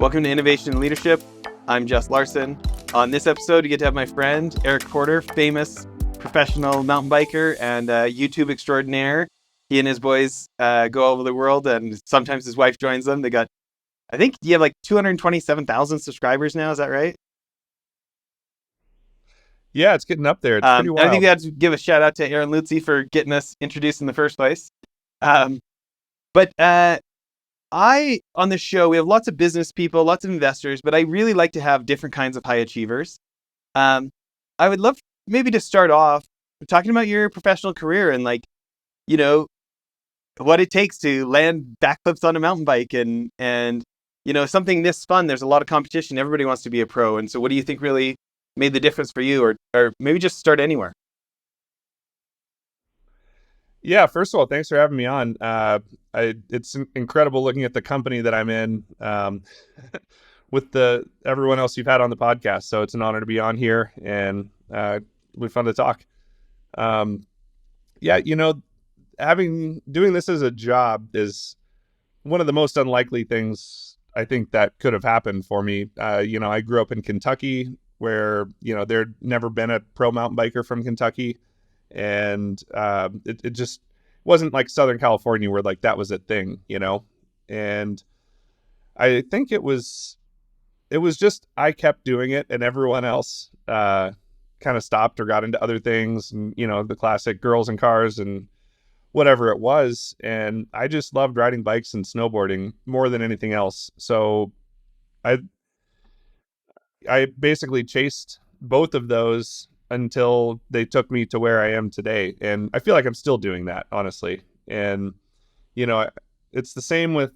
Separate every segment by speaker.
Speaker 1: Welcome to Innovation and Leadership. I'm Jess Larsen. On this episode, you get to have my friend, Eric Porter, famous professional mountain biker and YouTube extraordinaire. He and his boys go all over the world, and sometimes his wife joins them. They got, I think you have like 227,000 subscribers now. Is that right?
Speaker 2: Yeah, it's getting up there. It's pretty wild.
Speaker 1: I think we have to give a shout out to Aaron Lutzy for getting us introduced in the first place. But on this show, we have lots of business people, lots of investors, but I really like to have different kinds of high achievers. I would love maybe to start off talking about your professional career and what it takes to land backflips on a mountain bike and something this fun. There's a lot of competition. Everybody wants to be a pro. And so what do you think really made the difference for you, or maybe just start anywhere?
Speaker 2: Yeah, first of all, thanks for having me on. It's incredible looking at the company that I'm in with everyone else you've had on the podcast. So it's an honor to be on here, and it'll be fun to talk. Doing this as a job is one of the most unlikely things I think that could have happened for me. I grew up in Kentucky, where there'd never been a pro mountain biker from Kentucky. And it just wasn't like Southern California where like that was a thing, and I think it was just I kept doing it and everyone else kind of stopped or got into other things, and the classic girls and cars and whatever it was. And I just loved riding bikes and snowboarding more than anything else. So I basically chased both of those until they took me to where I am today. And I feel like I'm still doing that, honestly. And, it's the same with,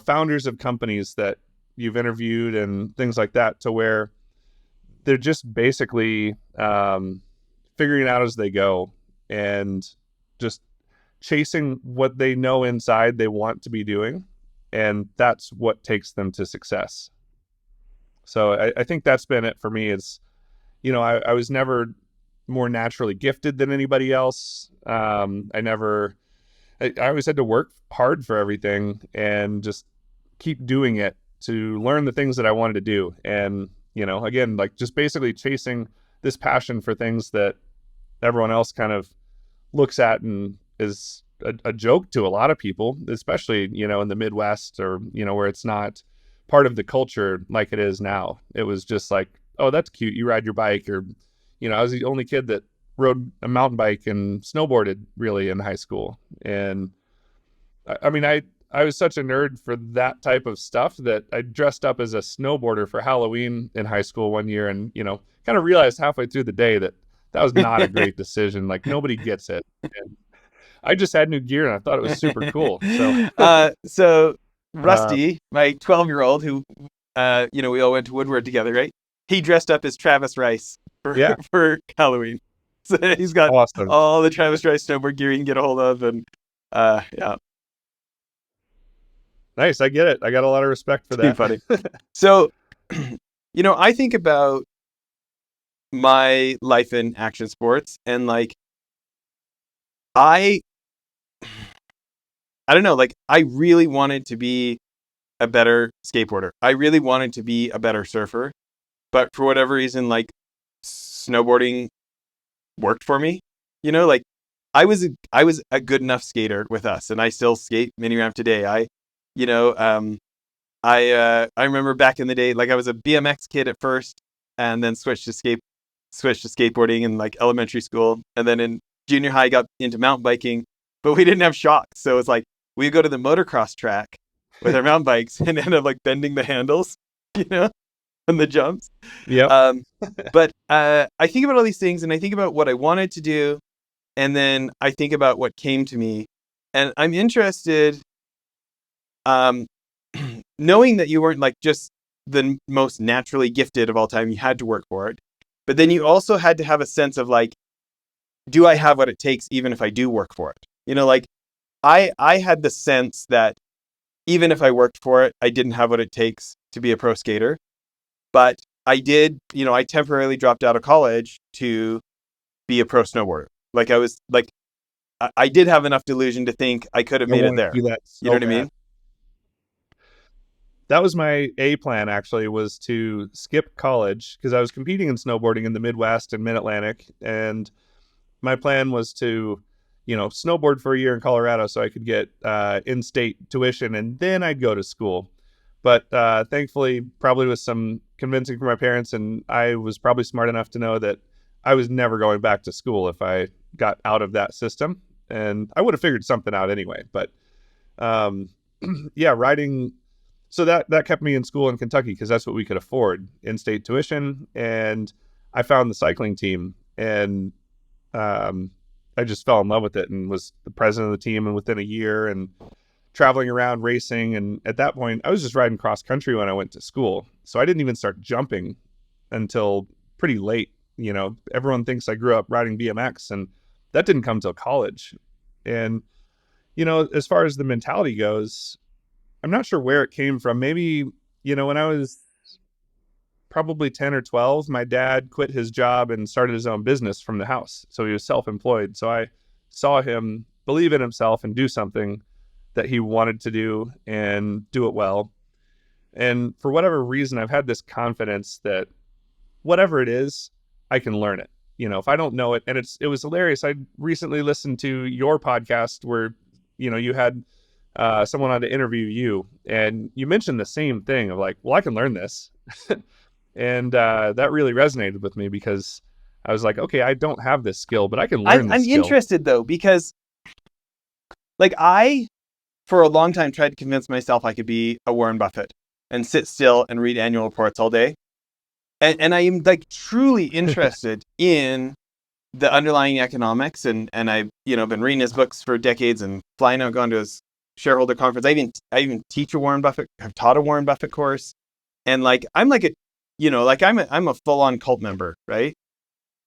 Speaker 2: founders of companies that you've interviewed and things like that, to where they're just basically figuring it out as they go and just chasing what they know inside they want to be doing. And that's what takes them to success. So I think that's been it for me. Is I was never more naturally gifted than anybody else. I always had to work hard for everything and just keep doing it to learn the things that I wanted to do. And, again, like just basically chasing this passion for things that everyone else kind of looks at and is a joke to a lot of people, especially, in the Midwest, or, where it's not part of the culture like it is now. It was just like, oh, that's cute, you ride your bike. Or, I was the only kid that rode a mountain bike and snowboarded really in high school. And I was such a nerd for that type of stuff that I dressed up as a snowboarder for Halloween in high school one year, and, kind of realized halfway through the day that was not a great decision. Like, nobody gets it. And I just had new gear and I thought it was super cool.
Speaker 1: So Rusty, my 12-year-old, who, we all went to Woodward together, right? He dressed up as Travis Rice for Halloween. So he's got
Speaker 2: awesome.
Speaker 1: all the Travis Rice snowboard gear you can get a hold of. And yeah.
Speaker 2: Nice. I get it. I got a lot of respect for that.
Speaker 1: Funny. So, I think about my life in action sports, and like, I don't know, like I really wanted to be a better skateboarder. I really wanted to be a better surfer, but for whatever reason, like snowboarding worked for me. Like I was a good enough skater with us, and I still skate mini ramp today. I remember back in the day, like I was a BMX kid at first, and then switched to skateboarding in like elementary school, and then in junior high got into mountain biking, but we didn't have shocks, so it's like we'd go to the motocross track with our mountain bikes and end up like bending the handles, on the jumps.
Speaker 2: Yeah.
Speaker 1: But I think about all these things, and I think about what I wanted to do, and then I think about what came to me, and I'm interested, knowing that you weren't like just the most naturally gifted of all time. You had to work for it, but then you also had to have a sense of like, do I have what it takes even if I do work for it? Like I had the sense that even if I worked for it, I didn't have what it takes to be a pro skater. But I did, I temporarily dropped out of college to be a pro snowboarder. Like I was like, I did have enough delusion to think I could have made it there.
Speaker 2: Do that
Speaker 1: You know what I mean?
Speaker 2: that was my A plan, actually, was to skip college because I was competing in snowboarding in the Midwest and Mid-Atlantic. And my plan was to, snowboard for a year in Colorado so I could get in-state tuition, and then I'd go to school. But thankfully, probably with some convincing from my parents, and I was probably smart enough to know that I was never going back to school if I got out of that system. And I would have figured something out anyway. But yeah, riding. So that kept me in school in Kentucky because that's what we could afford, in-state tuition. And I found the cycling team, and I just fell in love with it and was the president of the team and within a year, and traveling around racing. And at that point, I was just riding cross country when I went to school. So I didn't even start jumping until pretty late. Everyone thinks I grew up riding BMX, and that didn't come till college. And, as far as the mentality goes, I'm not sure where it came from. Maybe, when I was probably 10 or 12, my dad quit his job and started his own business from the house. So he was self-employed. So I saw him believe in himself and do something that he wanted to do and do it well. And for whatever reason, I've had this confidence that whatever it is, I can learn it. If I don't know it, and it was hilarious. I recently listened to your podcast where, you had someone on to interview you, and you mentioned the same thing of like, well, I can learn this. And that really resonated with me because I was like, okay, I don't have this skill, but I can learn this
Speaker 1: I'm
Speaker 2: skill.
Speaker 1: interested though, because like I, for a long time, tried to convince myself I could be a Warren Buffett and sit still and read annual reports all day. And I am like truly interested in the underlying economics, and I've been reading his books for decades and flying out, going to his shareholder conference. I even teach a Warren Buffett. I've taught a Warren Buffett course, and like I'm like a I'm a full on cult member, right?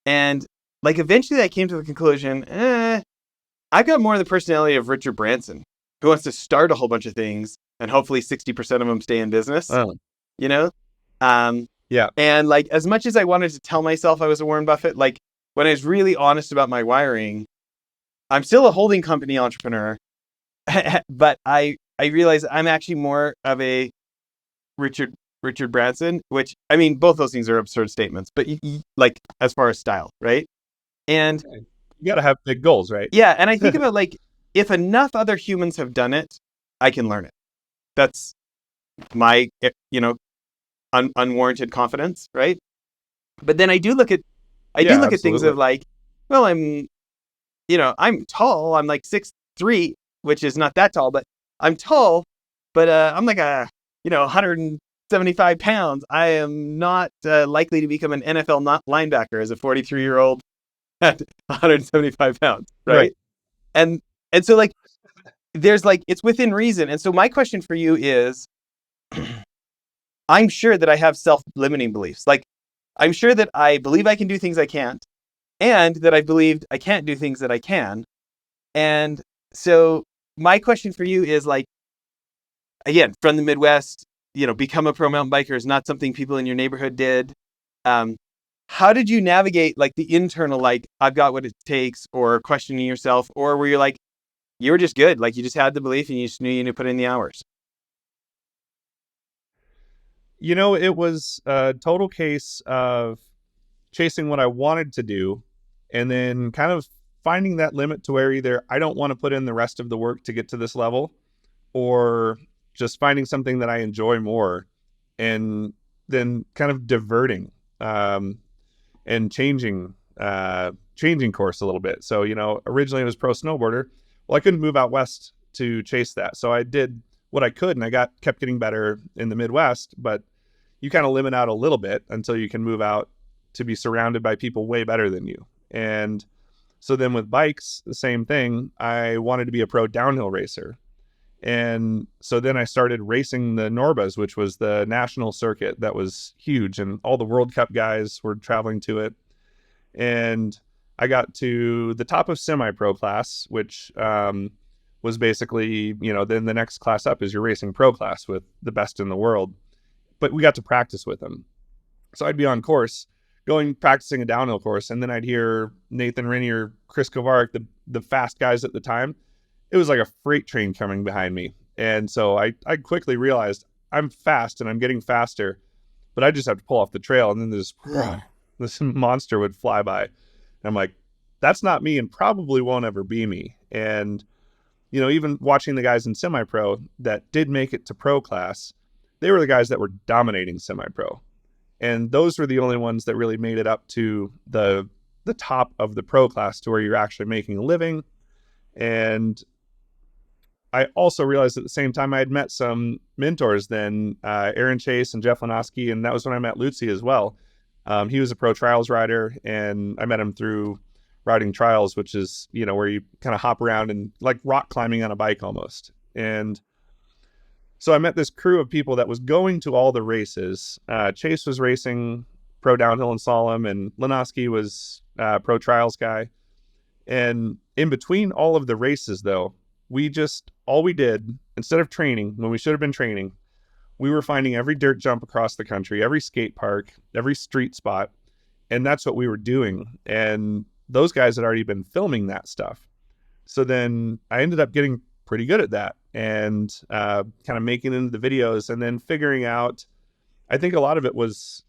Speaker 1: And like eventually I came to the conclusion, I've got more of the personality of Richard Branson, who wants to start a whole bunch of things and hopefully 60% of them stay in business.
Speaker 2: Oh.
Speaker 1: Yeah. And like, as much as I wanted to tell myself I was a Warren Buffett, like when I was really honest about my wiring, I'm still a holding company entrepreneur, but I realized I'm actually more of a Richard Branson, which, I mean, both those things are absurd statements, but like as far as style, right? And
Speaker 2: you got to have big goals, right?
Speaker 1: Yeah. And I think about like, if enough other humans have done it, I can learn it. That's my, unwarranted confidence, right? But then I do look at things of like, well, I'm tall. I'm like 6'3", which is not that tall, but I'm tall. But I'm like 175 pounds. I am not likely to become an NFL linebacker as a 43-year-old at 175 pounds, right? And so like, there's like, it's within reason. And so my question for you is, I'm sure that I have self-limiting beliefs. Like, I'm sure that I believe I can do things I can't, and that I believed I can't do things that I can. And so my question for you is like, again, from the Midwest, become a pro mountain biker is not something people in your neighborhood did. How did you navigate like the internal, like, I've got what it takes, or questioning yourself, or were you like, you were just good, like you just had the belief and you just knew you need to put in the hours?
Speaker 2: It was a total case of chasing what I wanted to do, and then kind of finding that limit to where either I don't want to put in the rest of the work to get to this level, or just finding something that I enjoy more, and then kind of diverting and changing course a little bit. So, originally it was pro snowboarder. Well, I couldn't move out west to chase that. So I did what I could, and I kept getting better in the Midwest, but you kind of limit out a little bit until you can move out to be surrounded by people way better than you. And so then with bikes, the same thing. I wanted to be a pro downhill racer. And so then I started racing the Norbas, which was the national circuit that was huge, and all the World Cup guys were traveling to it. And I got to the top of semi-pro class, which was basically, then the next class up is your racing pro class with the best in the world. But we got to practice with them. So I'd be on course, practicing a downhill course, and then I'd hear Nathan Rennie or Chris Kovarik, the fast guys at the time. It was like a freight train coming behind me. And so I quickly realized I'm fast and I'm getting faster, but I just have to pull off the trail, and then this monster would fly by. And I'm like, that's not me, and probably won't ever be me. And even watching the guys in semi-pro that did make it to pro class, they were the guys that were dominating semi-pro. And those were the only ones that really made it up to the top of the pro class, to where you're actually making a living. And I also realized at the same time I had met some mentors then, Aaron Chase and Jeff Lenoski, and that was when I met Lutzi as well. He was a pro trials rider, and I met him through riding trials, which is, where you kind of hop around and like rock climbing on a bike almost. And so I met this crew of people that was going to all the races. Chase was racing pro downhill and slalom, and Lenoski was pro trials guy. And in between all of the races, though, all we did, instead of training, when we should have been training, we were finding every dirt jump across the country, every skate park, every street spot. And that's what we were doing. And those guys had already been filming that stuff. So then I ended up getting pretty good at that, and kind of making it into the videos, and then figuring out, I think a lot of it was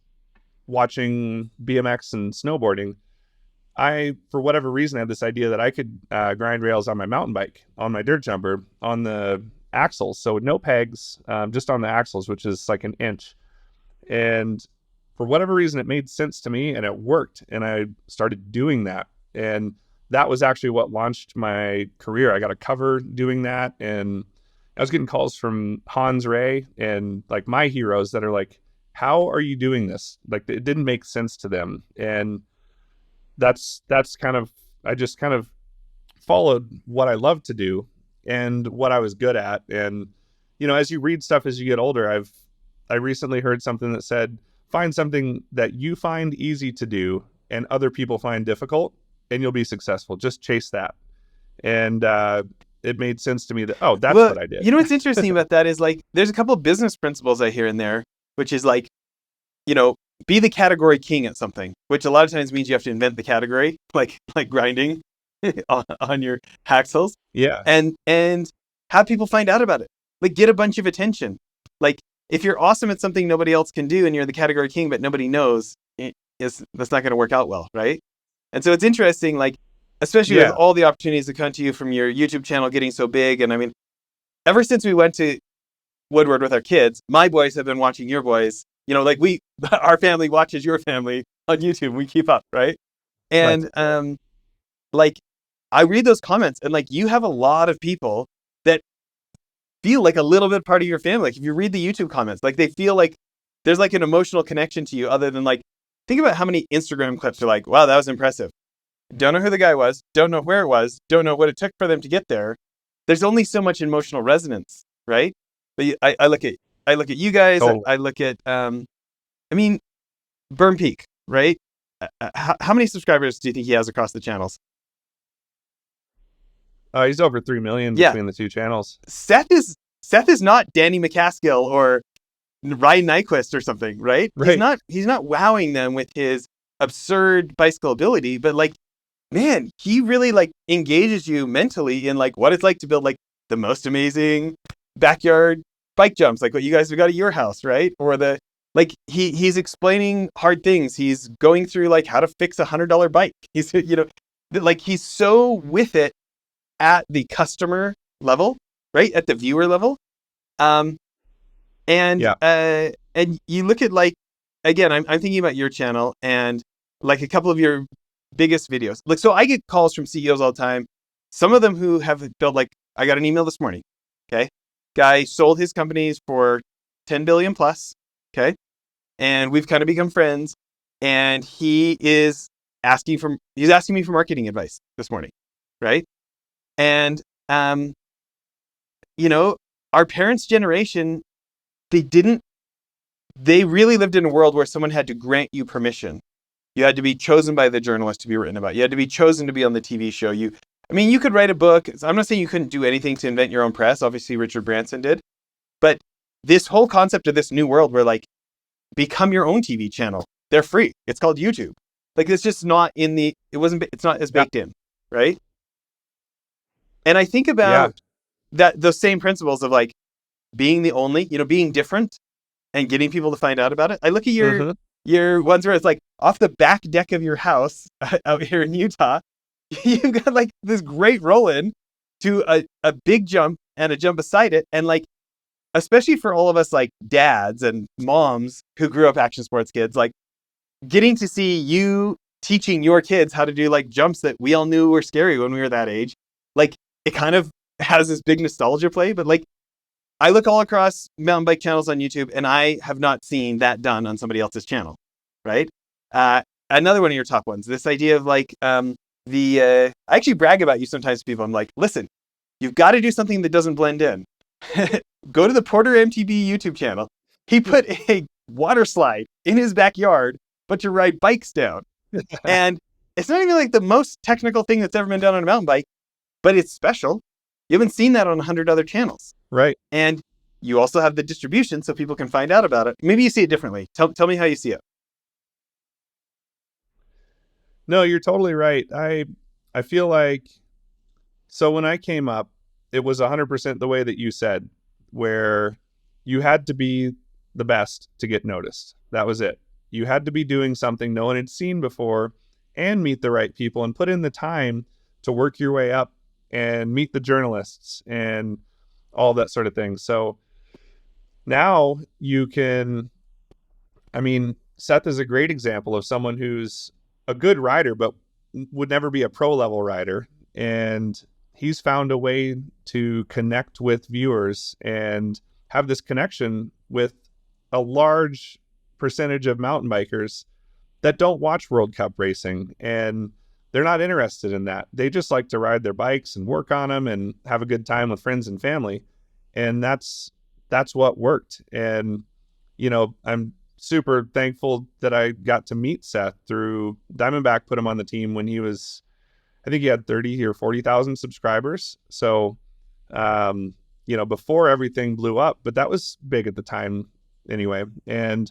Speaker 2: watching BMX and snowboarding. I, for whatever reason, had this idea that I could grind rails on my mountain bike, on my dirt jumper, on the axles. So no pegs, just on the axles, which is like an inch. And for whatever reason, it made sense to me, and it worked. And I started doing that. And that was actually what launched my career. I got a cover doing that. And I was getting calls from Hans Ray and like my heroes that are like, how are you doing this? Like, it didn't make sense to them. And that's kind of, I just kind of followed what I love to do and what I was good at. And, as you read stuff as you get older, I recently heard something that said, find something that you find easy to do and other people find difficult, and you'll be successful. Just chase that. And it made sense to me that, that's what I did.
Speaker 1: What's interesting about that is, like, there's a couple of business principles I hear in there, which is like, be the category king at something, which a lot of times means you have to invent the category, like grinding on your axles.
Speaker 2: Yeah.
Speaker 1: And have people find out about it. Like, get a bunch of attention. Like, if you're awesome at something nobody else can do and you're the category king, but nobody knows, that's not going to work out well, right? And so it's interesting, like, especially with all the opportunities that come to you from your YouTube channel getting so big. And I mean, ever since we went to Woodward with our kids, my boys have been watching your boys. Like our family watches your family on YouTube. We keep up, right? And like, I read those comments, and like, you have a lot of people that feel like a little bit part of your family. Like, if you read the YouTube comments, like, they feel like there's like an emotional connection to you, other than like, think about how many Instagram clips are like, wow, that was impressive. Don't know who the guy was, don't know where it was, don't know what it took for them to get there. There's only so much emotional resonance, right? But I look at you guys. I look at, Burn Peak, right? How many subscribers do you think he has across the channels?
Speaker 2: He's over 3 million between the two channels. Seth
Speaker 1: is not Danny McCaskill or Ryan Nyquist or something, right? He's not wowing them with his absurd bicycle ability, but like, man, he really like engages you mentally in like what it's like to build like the most amazing backyard bike jumps, like what you guys have got at your house, right? Or he's explaining hard things. He's going through like how to fix $100 bike. He's he's so with it at the customer level, right? At the viewer level. And you look at, like, again, I'm thinking about your channel and like a couple of your biggest videos. Like, so I get calls from CEOs all the time. Some of them who have built, like, I got an email this morning. Okay. Guy sold his companies for 10 billion plus. Okay. And we've kind of become friends, and he's asking me for marketing advice this morning. Right. And, our parents' generation, they really lived in a world where someone had to grant you permission. You had to be chosen by the journalist to be written about. You had to be chosen to be on the TV show. You could write a book. I'm not saying you couldn't do anything to invent your own press. Obviously, Richard Branson did. But this whole concept of this new world where, like, become your own TV channel. They're free. It's called YouTube. Like, it's just not it's not as baked in, right? And I think about those same principles of, like, being the only, being different and getting people to find out about it. I look at
Speaker 2: Mm-hmm.
Speaker 1: your ones where it's like off the back deck of your house out here in Utah, you've got like this great roll in to a big jump and a jump beside it. And like, especially for all of us like dads and moms who grew up action sports kids, like getting to see you teaching your kids how to do like jumps that we all knew were scary when we were that age. Like it kind of has this big nostalgia play, but like I look all across mountain bike channels on YouTube and I have not seen that done on somebody else's channel, right? Another one of your top ones, this idea of like I actually brag about you sometimes to people. I'm like, listen, you've got to do something that doesn't blend in. Go to the Porter MTB YouTube channel. He put a water slide in his backyard, but to ride bikes down. And it's not even like the most technical thing that's ever been done on a mountain bike, but it's special. You haven't seen that on 100 other channels.
Speaker 2: Right.
Speaker 1: And you also have the distribution so people can find out about it. Maybe you see it differently. Tell me how you see it.
Speaker 2: No, you're totally right. I feel like, so when I came up, it was 100% the way that you said, where you had to be the best to get noticed. That was it. You had to be doing something no one had seen before and meet the right people and put in the time to work your way up and meet the journalists and all that sort of thing. So now you can, I mean, Seth is a great example of someone who's a good rider, but would never be a pro level rider. And he's found a way to connect with viewers and have this connection with a large percentage of mountain bikers that don't watch World Cup racing, and they're not interested in that. They just like to ride their bikes and work on them and have a good time with friends and family. And that's what worked. And, I'm super thankful that I got to meet Seth through Diamondback put him on the team when he was, I think he had 30 or 40,000 subscribers. So, before everything blew up, but that was big at the time anyway. And,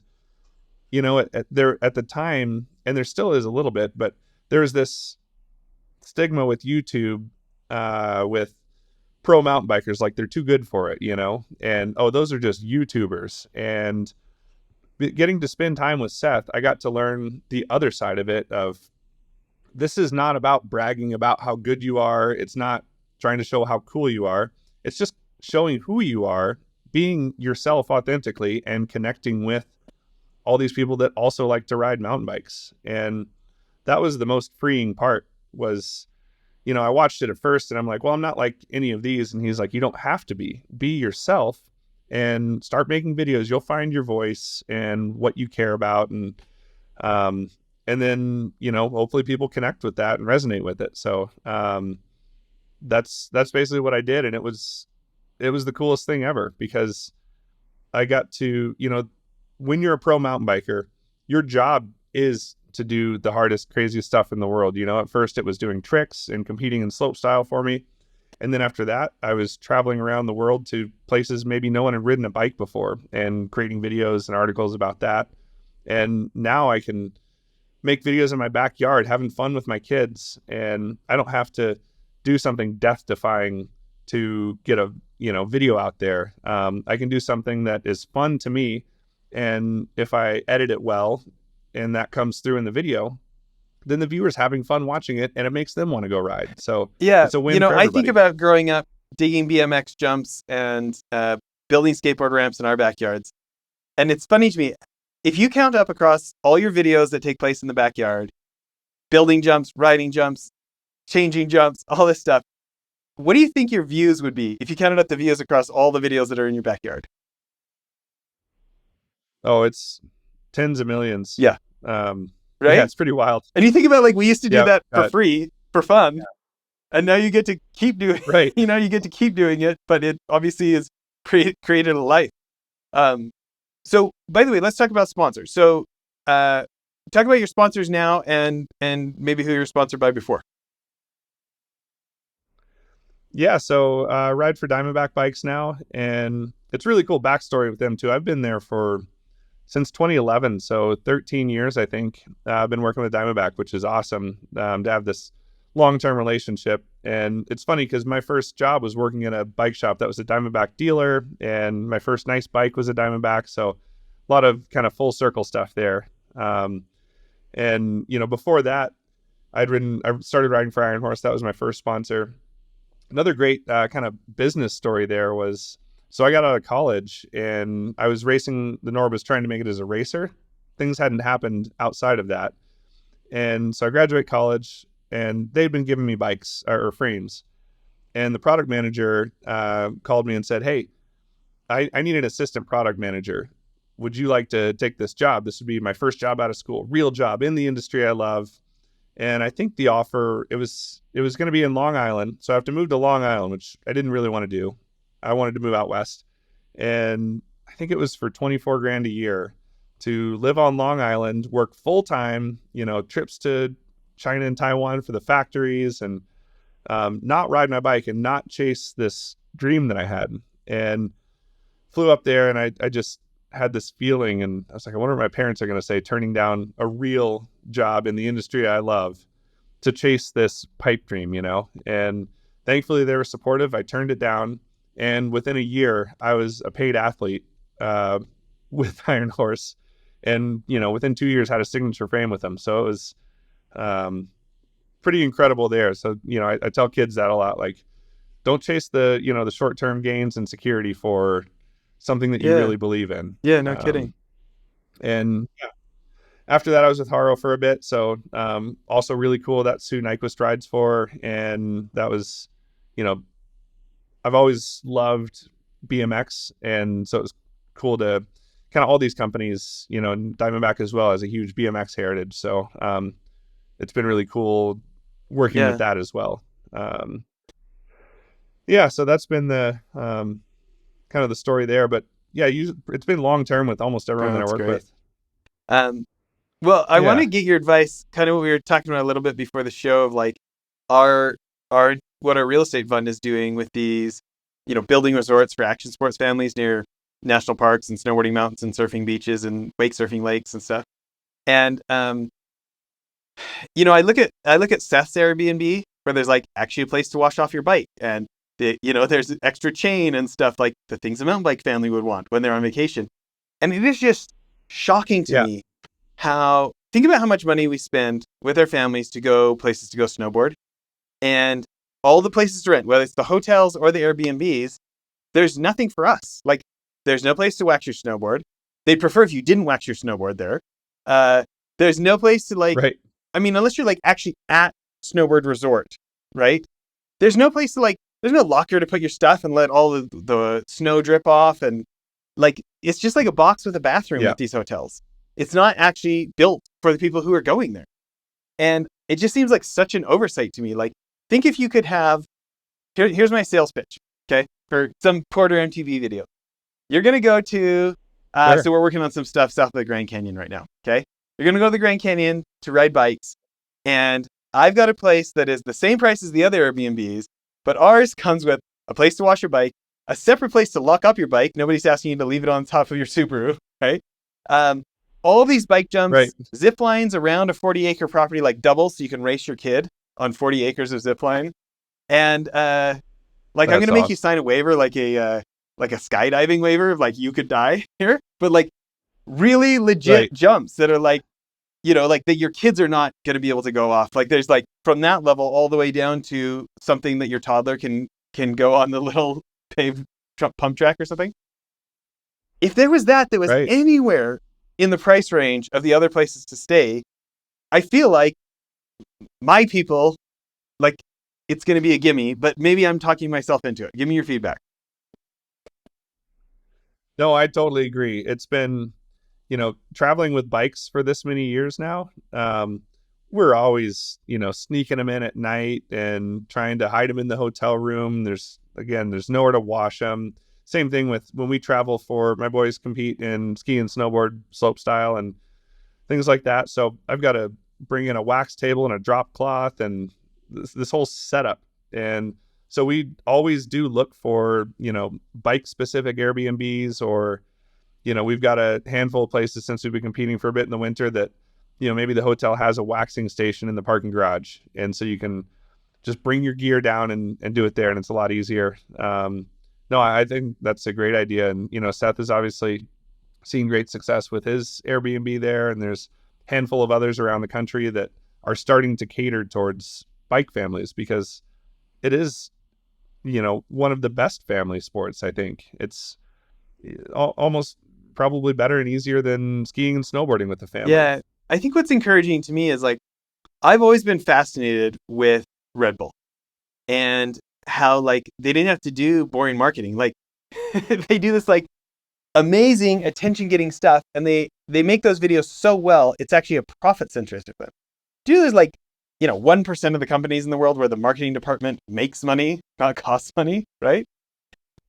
Speaker 2: at the time, and there still is a little bit, but there's this stigma with YouTube, with pro mountain bikers, like they're too good for it, and, oh, those are just YouTubers. And getting to spend time with Seth, I got to learn the other side of it of, this is not about bragging about how good you are. It's not trying to show how cool you are. It's just showing who you are, being yourself authentically, and connecting with all these people that also like to ride mountain bikes. And that was the most freeing part was, I watched it at first and I'm like, well, I'm not like any of these. And he's like, you don't have to be yourself and start making videos. You'll find your voice and what you care about. And then, hopefully people connect with that and resonate with it. So, that's basically what I did. And it was the coolest thing ever, because I got to, when you're a pro mountain biker, your job is to do the hardest, craziest stuff in the world. At first it was doing tricks and competing in slope style for me. And then after that, I was traveling around the world to places maybe no one had ridden a bike before and creating videos and articles about that. And now I can make videos in my backyard, having fun with my kids. And I don't have to do something death defying to get a, video out there. I can do something that is fun to me. And if I edit it well and that comes through in the video, then the viewer's having fun watching it and it makes them want to go ride. So
Speaker 1: yeah,
Speaker 2: it's a win for everybody.
Speaker 1: I think about growing up digging BMX jumps and building skateboard ramps in our backyards. And it's funny to me, if you count up across all your videos that take place in the backyard, building jumps, riding jumps, changing jumps, all this stuff, what do you think your views would be if you counted up the views across all the videos that are in your backyard?
Speaker 2: Oh, it's tens of millions.
Speaker 1: Yeah. Right?
Speaker 2: Yeah, it's pretty wild.
Speaker 1: And you think about like we used to do that for free, for fun.
Speaker 2: Yeah.
Speaker 1: And now you get to keep doing it.
Speaker 2: Right.
Speaker 1: You get to keep doing it, but it obviously is created a life. So by the way, let's talk about sponsors. So talk about your sponsors now and maybe who you're sponsored by before.
Speaker 2: Yeah, so ride for Diamondback bikes now, and it's really cool backstory with them too. I've been there since 2011, so 13 years, I think. I've been working with Diamondback, which is awesome, to have this long-term relationship. And it's funny because my first job was working in a bike shop that was a Diamondback dealer, and my first nice bike was a Diamondback. So a lot of kind of full circle stuff there. And before that, I started riding for Iron Horse. That was my first sponsor. Another great kind of business story there was, so I got out of college and I was racing the Norbis, trying to make it as a racer. Things hadn't happened outside of that. And so I graduate college, and they'd been giving me bikes or frames. And the product manager called me and said, hey, I need an assistant product manager. Would you like to take this job? This would be my first job out of school, real job in the industry I love. And I think the offer, it was going to be in Long Island. So I have to move to Long Island, which I didn't really want to do. I wanted to move out west. And I think it was for 24 grand a year to live on Long Island, work full time, trips to China and Taiwan for the factories, and not ride my bike and not chase this dream that I had. And flew up there, and I just had this feeling, and I was like, I wonder what my parents are going to say, turning down a real job in the industry I love to chase this pipe dream, and thankfully they were supportive. I turned it down, and within a year I was a paid athlete with Iron Horse, and within 2 years had a signature frame with them. So it was pretty incredible there. So I tell kids that a lot, like, don't chase the the short-term gains and security for something that you really believe in.
Speaker 1: Yeah, no kidding.
Speaker 2: And after that, I was with Haro for a bit. So also really cool. That's who Nyquist rides for. And that was, I've always loved BMX. And so it was cool to kind of all these companies, Diamondback as well as a huge BMX heritage. So it's been really cool working with that as well. So that's been the kind of the story there. But yeah, it's been long term with almost everyone that I work with.
Speaker 1: Well, I want to get your advice, kind of what we were talking about a little bit before the show, of like what our real estate fund is doing with these, building resorts for action sports families near national parks and snowboarding mountains and surfing beaches and wake surfing lakes and stuff. And I look at Seth's Airbnb, where there's like actually a place to wash off your bike, and there's extra chain and stuff, like the things a mountain bike family would want when they're on vacation. And it is just shocking to me think about how much money we spend with our families to go places to go snowboard, and all the places to rent, whether it's the hotels or the Airbnbs, there's nothing for us. Like, there's no place to wax your snowboard. They'd prefer if you didn't wax your snowboard there. There's no place to unless you're like actually at snowboard resort, right? There's no place to there's no locker to put your stuff and let all the snow drip off. And it's just like a box with a bathroom at these hotels. It's not actually built for the people who are going there. And it just seems like such an oversight to me. Like, think if you could have, here's my sales pitch, okay, for some Porter MTV video. You're going to go to, so we're working on some stuff south of the Grand Canyon right now, okay? You're going to go to the Grand Canyon to ride bikes. And I've got a place that is the same price as the other Airbnbs, but ours comes with a place to wash your bike, a separate place to lock up your bike. Nobody's asking you to leave it on top of your Subaru, right? All these bike jumps, zip lines around a 40-acre property, like double, so you can race your kid on 40 acres of zip line. And I'm going to make you sign a waiver, like a skydiving waiver, like you could die here, but like really legit jumps that are that your kids are not going to be able to go off. Like, there's from that level all the way down to something that your toddler can go on the little paved pump track or something. If there was that was anywhere in the price range of the other places to stay, I feel like my people, it's going to be a gimme, but maybe I'm talking myself into it. Give me your feedback.
Speaker 2: No, I totally agree. It's been, traveling with bikes for this many years now. We're always, sneaking them in at night and trying to hide them in the hotel room. There's nowhere to wash them. Same thing with when we travel my boys compete in ski and snowboard slope style and things like that. So I've got to bring in a wax table and a drop cloth and this whole setup. And so we always do look for, bike specific Airbnbs, or, we've got a handful of places since we've been competing for a bit in the winter that, maybe the hotel has a waxing station in the parking garage. And so you can just bring your gear down and do it there, and it's a lot easier. No, I think that's a great idea. And, Seth is obviously seeing great success with his Airbnb there. And there's a handful of others around the country that are starting to cater towards bike families, because it is, one of the best family sports. I think it's almost probably better and easier than skiing and snowboarding with the family.
Speaker 1: Yeah. I think what's encouraging to me is like, I've always been fascinated with Red Bull and how like they didn't have to do boring marketing. Like they do this like amazing attention getting stuff, and they make those videos so well, it's actually a profit center to them. There's like, 1% of the companies in the world where the marketing department makes money, not costs money, right?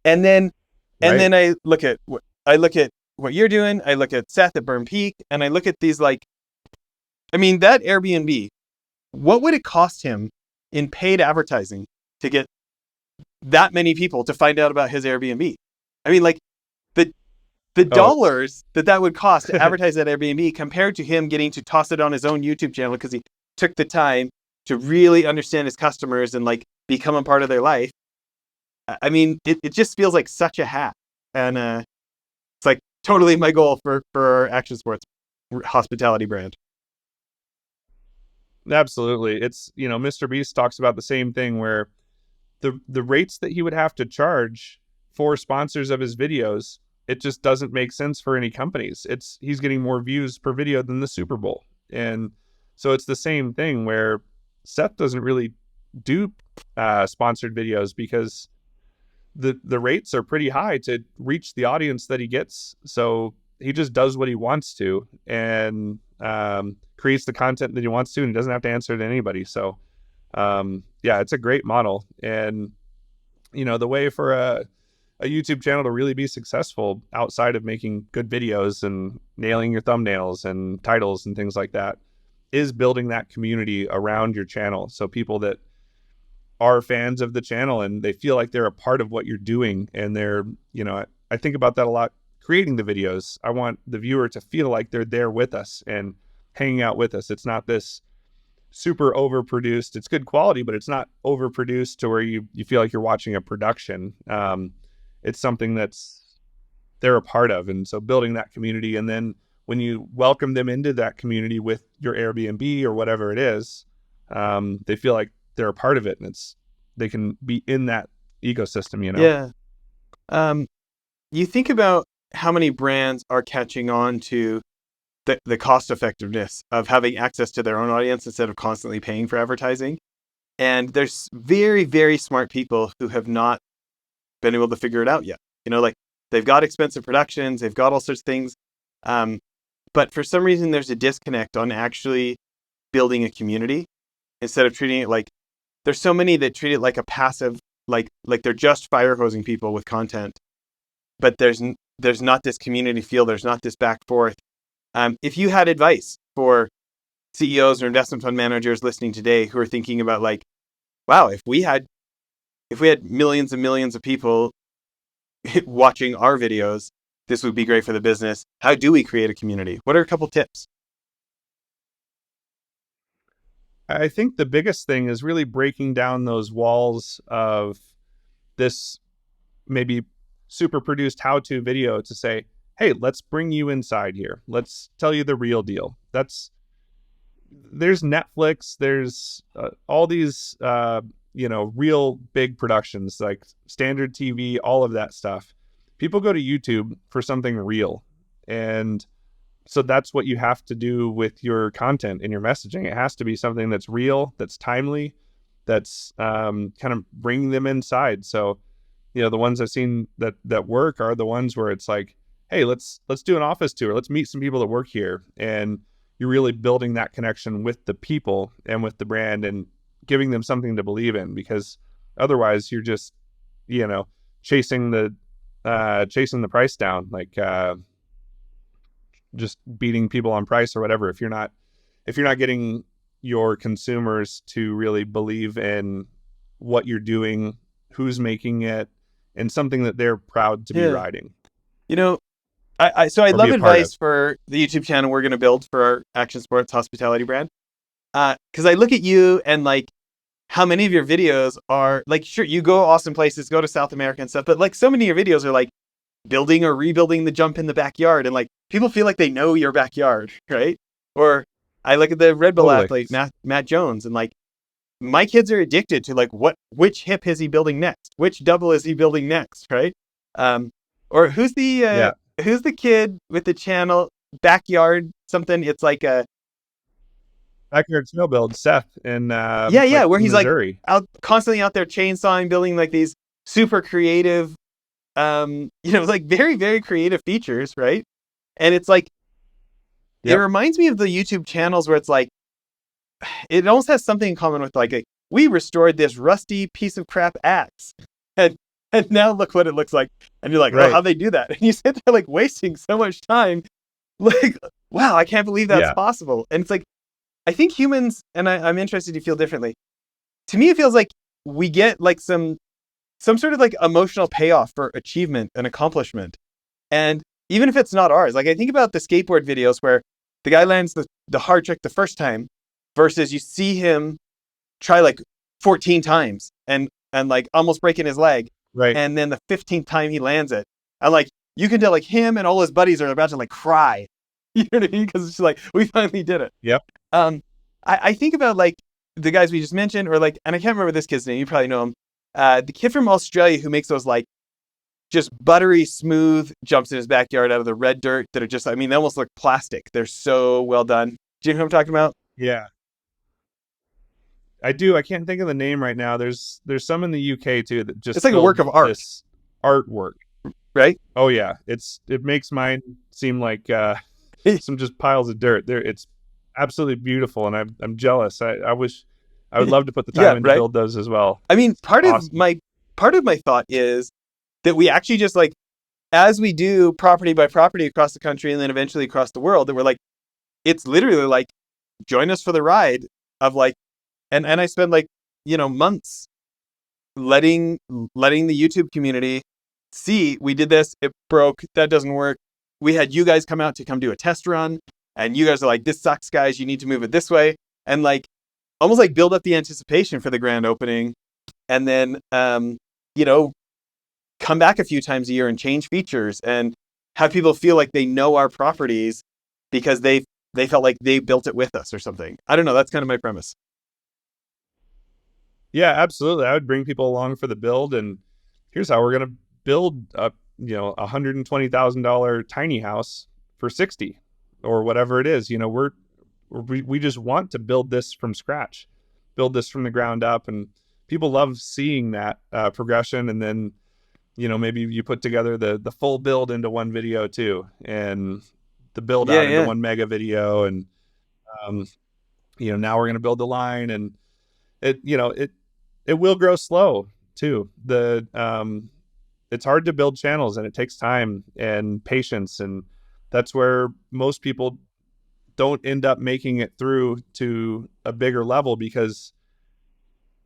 Speaker 1: And then I look at what you're doing, I look at Seth at Burn Peak, and I look at these like, I mean, that Airbnb, what would it cost him in paid advertising to get that many people to find out about his Airbnb? I mean, like the dollars that would cost to advertise that Airbnb compared to him getting to toss it on his own YouTube channel because he took the time to really understand his customers and like become a part of their life. I mean, it just feels like such a hack. And it's like totally my goal for our action sports hospitality brand.
Speaker 2: Absolutely. It's, Mr. Beast talks about the same thing, where the rates that he would have to charge for sponsors of his videos, it just doesn't make sense for any companies. He's getting more views per video than the Super Bowl. And so it's the same thing where Seth doesn't really do sponsored videos because the rates are pretty high to reach the audience that he gets. So he just does what he wants to and creates the content that he wants to, and he doesn't have to answer to anybody. So yeah, it's a great model. And the way for a YouTube channel to really be successful outside of making good videos and nailing your thumbnails and titles and things like that is building that community around your channel. So people that are fans of the channel and they feel like they're a part of what you're doing, and they're, I think about that a lot creating the videos. I want the viewer to feel like they're there with us and hanging out with us. It's not this super overproduced. It's good quality, but it's not overproduced to where you feel like you're watching a production. It's something that's they're a part of. And so building that community, and then when you welcome them into that community with your Airbnb or whatever it is, they feel like they're a part of it, and they can be in that ecosystem,
Speaker 1: Yeah. You think about how many brands are catching on to the cost effectiveness of having access to their own audience instead of constantly paying for advertising. And there's very, very smart people who have not been able to figure it out yet. Like they've got expensive productions, they've got all sorts of things. But for some reason, there's a disconnect on actually building a community instead of treating it like, there's so many that treat it like a passive, like they're just fire hosing people with content, but there's not this community feel. There's not this back forth. If you had advice for CEOs or investment fund managers listening today who are thinking about like, wow, if we had millions and millions of people watching our videos, this would be great for the business. How do we create a community? What are a couple tips?
Speaker 2: I think the biggest thing is really breaking down those walls of this maybe super produced how-to video to say, hey, let's bring you inside here. Let's tell you the real deal. There's Netflix, there's all these, real big productions like standard TV, all of that stuff. People go to YouTube for something real. And so that's what you have to do with your content and your messaging. It has to be something that's real, that's timely, that's kind of bringing them inside. So, the ones I've seen that work are the ones where it's like, hey, let's do an office tour. Let's meet some people that work here. And you're really building that connection with the people and with the brand and giving them something to believe in, because otherwise you're just, chasing the price down, like just beating people on price or whatever. If you're not getting your consumers to really believe in what you're doing, who's making it, and something that they're proud to be riding.
Speaker 1: I love advice for the YouTube channel we're going to build for our action sports hospitality brand. Because I look at you and like how many of your videos are like, sure, you go awesome places, go to South America and stuff, but like so many of your videos are like building or rebuilding the jump in the backyard, and like people feel like they know your backyard, right? Or I look at the Red Bull
Speaker 2: Totally.
Speaker 1: athlete Matt Jones, and like my kids are addicted to like which hip is he building next, which double is he building next, right? Um, or
Speaker 2: Yeah.
Speaker 1: who's the kid with the channel backyard something? It's like a
Speaker 2: Backyard snow build, Seth in
Speaker 1: yeah,
Speaker 2: like
Speaker 1: where he's like
Speaker 2: Missouri.
Speaker 1: out constantly out there chainsawing, building like these super creative, like very very creative features, right? And it's like it
Speaker 2: Yep.
Speaker 1: reminds me of the YouTube channels where it's like it almost has something in common with like we restored this rusty piece of crap axe, and now look what it looks like, and you're like, oh,
Speaker 2: Right.
Speaker 1: how'd they do that? And you sit there like wasting so much time, like, wow, I can't believe that's
Speaker 2: Yeah.
Speaker 1: possible. And it's like I think humans, and I'm interested, you feel differently. To me, it feels like we get like some sort of like emotional payoff for achievement and accomplishment. And even if it's not ours, like I think about the skateboard videos where the guy lands the hard trick the first time versus you see him try like 14 times and like almost breaking his leg.
Speaker 2: Right.
Speaker 1: And then the 15th time he lands it. And like you can tell like him and all his buddies are about to like cry. You know what I mean? Because it's like, we finally did it.
Speaker 2: Yep.
Speaker 1: I think about like the guys we just mentioned, or like, and I can't remember this kid's name. You probably know him. The kid from Australia who makes those like just buttery smooth jumps in his backyard out of the red dirt that are just, I mean, they almost look plastic. They're so well done. Do you know who I'm talking about?
Speaker 2: Yeah. I do. I can't think of the name right now. There's some in the UK too that
Speaker 1: It's
Speaker 2: just
Speaker 1: like a work
Speaker 2: build
Speaker 1: of art,
Speaker 2: this artwork.
Speaker 1: right?
Speaker 2: Oh yeah. It makes mine seem like some just piles of dirt. There it's absolutely beautiful, and I'm jealous. I wish I would love to put the time
Speaker 1: Yeah,
Speaker 2: in to
Speaker 1: right.
Speaker 2: build those as well.
Speaker 1: I mean,
Speaker 2: Awesome.
Speaker 1: part of my thought is that we actually just like as we do property by property across the country and then eventually across the world, that we're like, it's literally like join us for the ride of like, and I spend like, months letting the YouTube community see we did this, it broke, that doesn't work. We had you guys come out to come do a test run, and you guys are like, this sucks, guys, you need to move it this way. And like almost like build up the anticipation for the grand opening, and then you know, come back a few times a year and change features and have people feel like they know our properties because they felt like they built it with us or something. I don't know. That's kind of my premise.
Speaker 2: Yeah, absolutely. I would bring people along for the build, and here's how we're gonna build a $120,000 tiny house for 60 or whatever it is. We just want to build this from scratch, build this from the ground up, and people love seeing that progression. And then maybe you put together the full build into one video too, and the build
Speaker 1: Yeah,
Speaker 2: out into
Speaker 1: yeah,
Speaker 2: one mega video, and um, now we're gonna build the line, and it will grow slow too. It's hard to build channels, and it takes time and patience, and that's where most people don't end up making it through to a bigger level, because